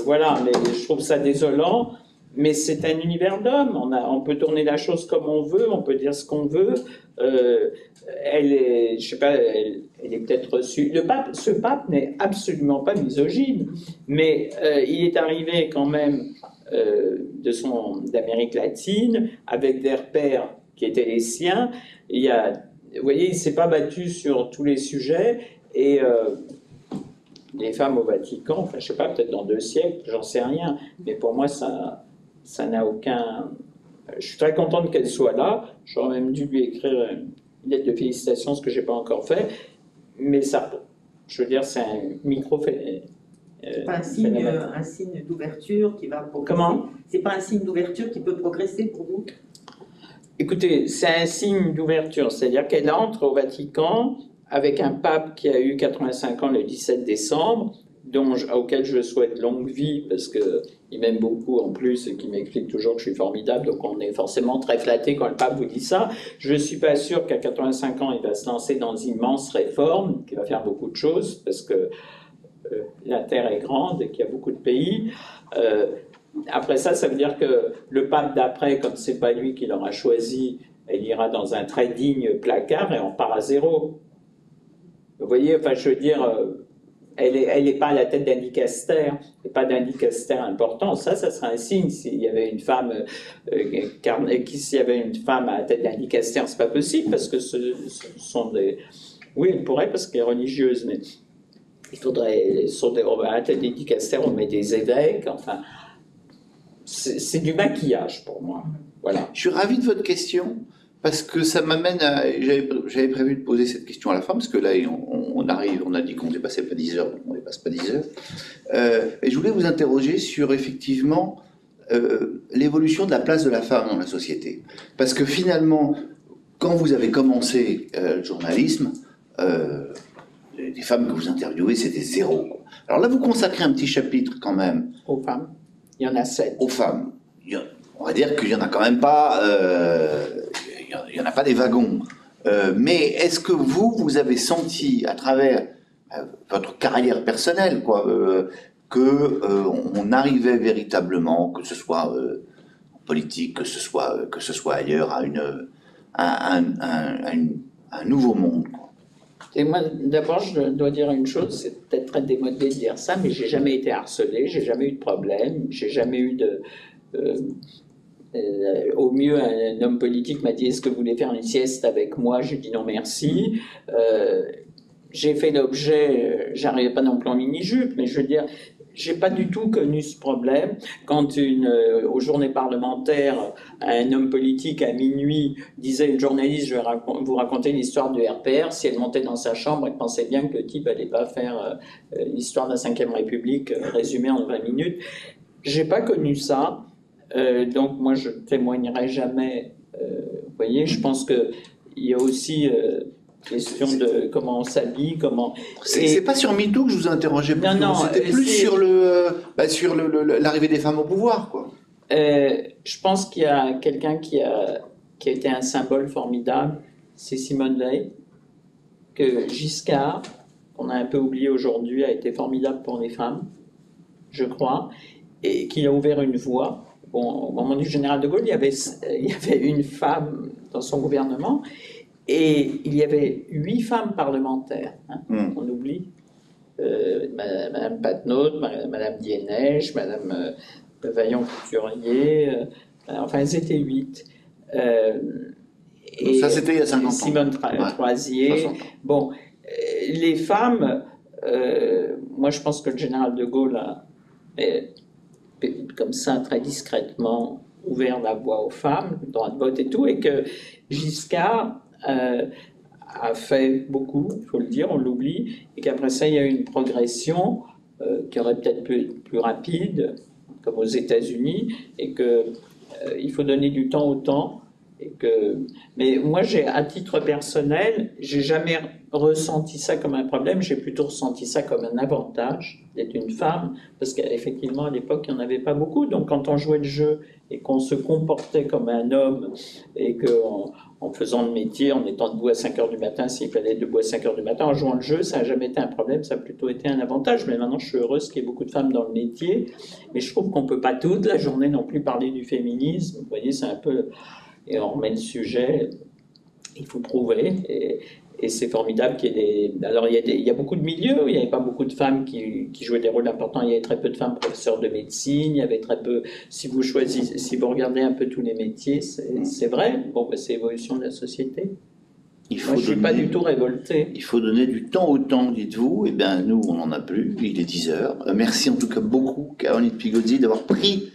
voilà, mais je trouve ça désolant, mais c'est un univers d'hommes. On peut tourner la chose comme on veut, on peut dire ce qu'on veut. Elle est, je sais pas, elle est peut-être reçue. Ce pape n'est absolument pas misogyne, mais il est arrivé quand même d'Amérique latine avec des repères qui étaient les siens. Vous voyez, il ne s'est pas battu sur tous les sujets, et les femmes au Vatican, enfin, je ne sais pas, peut-être dans 2 siècles, j'en sais rien, mais pour moi, ça n'a aucun... Je suis très contente qu'elle soit là, j'aurais même dû lui écrire une lettre de félicitations, ce que je n'ai pas encore fait, mais ça, je veux dire, c'est un micro... un signe d'ouverture qui va progresser. Comment? C'est pas un signe d'ouverture qui peut progresser pour vous? Écoutez, c'est un signe d'ouverture, c'est-à-dire qu'elle entre au Vatican avec un pape qui a eu 85 ans le 17 décembre, auquel je souhaite longue vie, parce qu'il m'aime beaucoup en plus et qui m'explique toujours que je suis formidable, donc on est forcément très flatté quand le pape vous dit ça. Je ne suis pas sûr qu'à 85 ans, il va se lancer dans d'immenses réformes, qu'il va faire beaucoup de choses, parce que la Terre est grande et qu'il y a beaucoup de pays. Après ça, ça veut dire que le pape d'après, comme c'est pas lui qui l'aura choisi, il ira dans un très digne placard et on part à zéro. Vous voyez, enfin, je veux dire, elle n'est pas à la tête d'un dicaster, et pas d'un dicaster important. Ça serait un signe. S'il y avait une femme, s'il y avait une femme à la tête d'un dicaster, c'est pas possible parce que ce sont des. Oui, elle pourrait parce qu'elle est religieuse, mais il faudrait, à la tête des dicasters, on met des évêques, enfin. C'est du maquillage pour moi. Voilà. Je suis ravi de votre question parce que ça m'amène à... J'avais prévu de poser cette question à la fin parce que là, on arrive, on a dit qu'on ne dépassait pas 10 heures, donc on ne dépasse pas 10 heures. Et je voulais vous interroger sur effectivement l'évolution de la place de la femme dans la société. Parce que finalement, quand vous avez commencé le journalisme, les femmes que vous interviewez, c'était 0. Alors là, vous consacrez un petit chapitre quand même. Aux femmes. Il y en a 7. Aux femmes. On va dire qu'il n'y en a quand même pas, il y en a pas des wagons. Mais est-ce que vous avez senti à travers votre carrière personnelle, qu'on arrivait véritablement, que ce soit en politique, que ce soit ailleurs, à un nouveau monde, quoi. Et moi, d'abord, je dois dire une chose, c'est peut-être très démodé de dire ça, mais j'ai jamais été harcelée, j'ai jamais eu de problème, j'ai jamais eu de... au mieux, un homme politique m'a dit « Est-ce que vous voulez faire une sieste avec moi ?» J'ai dit « Non, merci. » J'ai fait l'objet, j'arrivais pas non plus en mini-jupe, mais je veux dire, j'ai pas du tout connu ce problème. Quand aux journées parlementaires, un homme politique à minuit disait à une journaliste « Je vais vous raconter l'histoire du RPR », si elle montait dans sa chambre, elle pensait bien que le type allait pas faire l'histoire de la Ve République résumée en 20 minutes. J'ai pas connu ça, donc moi je témoignerai jamais. Vous voyez, je pense que il y a aussi question de comment on s'habille, comment... C'est pas sur MeToo que je vous interrogeais, c'était plus sur l'arrivée des femmes au pouvoir, quoi. Je pense qu'il y a quelqu'un qui a été un symbole formidable, c'est Simone Veil, que Giscard, qu'on a un peu oublié aujourd'hui, a été formidable pour les femmes, je crois, et qui a ouvert une voie. Bon, au moment du général de Gaulle, il y avait une femme dans son gouvernement, et il y avait 8 femmes parlementaires, on oublie. Madame Patnaud, Madame Dienèche, Madame Vaillant-Couturier, enfin elles étaient 8. Et ça c'était il y a 50 ans. Simone Troisier. Bon, les femmes, moi je pense que le général de Gaulle a, comme ça, très discrètement, ouvert la voie aux femmes, droit de vote et tout, et que Giscard a fait beaucoup, il faut le dire, on l'oublie, et qu'après ça, il y a eu une progression qui aurait peut-être pu être plus rapide, comme aux États-Unis, et qu'il faut donner du temps au temps. Mais moi, à titre personnel, j'ai jamais ressenti ça comme un problème, j'ai plutôt ressenti ça comme un avantage d'être une femme, parce qu'effectivement, à l'époque, il n'y en avait pas beaucoup. Donc, quand on jouait le jeu et qu'on se comportait comme un homme, et qu'en faisant le métier, en étant debout à 5 h du matin, s'il fallait être debout à 5 h du matin, en jouant le jeu, ça n'a jamais été un problème, ça a plutôt été un avantage. Mais maintenant, je suis heureuse qu'il y ait beaucoup de femmes dans le métier, mais je trouve qu'on ne peut pas toute la journée non plus parler du féminisme. Vous voyez, c'est un peu... Et on remet le sujet, il faut prouver, et c'est formidable qu'il y ait des... Alors, il y a beaucoup de milieux où il n'y avait pas beaucoup de femmes qui jouaient des rôles importants. Il y avait très peu de femmes professeurs de médecine, il y avait très peu... Si vous regardez un peu tous les métiers, c'est vrai. Bon, c'est l'évolution de la société. Moi, je ne suis pas du tout révolté. Il faut donner du temps au temps, dites-vous. Eh bien, nous, on n'en a plus. Il est 10 h. Merci en tout cas beaucoup, Caroline Pigozzi, d'avoir pris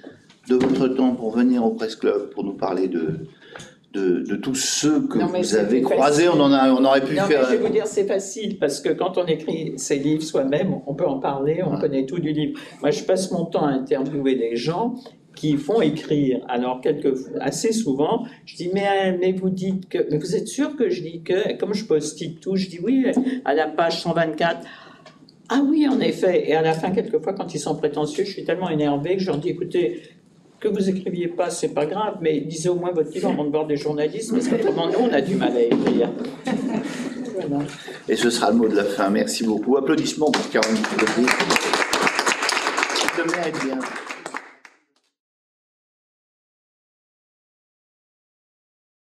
de votre temps pour venir au Presse Club, pour nous parler de tous ceux que vous avez croisés. On aurait pu faire... Mais je vais vous dire, c'est facile, parce que quand on écrit ses livres soi-même, on peut en parler, on connaît tout du livre. Moi, je passe mon temps à interviewer des gens qui font écrire. Alors, assez souvent, je dis, mais vous dites que... Mais vous êtes sûr que je dis que... Comme je post-it tout, je dis oui, à la page 124... Ah oui, en effet. Et à la fin, quelquefois, quand ils sont prétentieux, je suis tellement énervé que je leur dis, écoutez, que vous écriviez pas, c'est pas grave, mais lisez au moins votre livre avant de voir des journalistes, parce qu'autrement, nous, on a du mal à écrire. Voilà. Et ce sera le mot de la fin. Merci beaucoup. Applaudissements pour Caroline Pigozzi.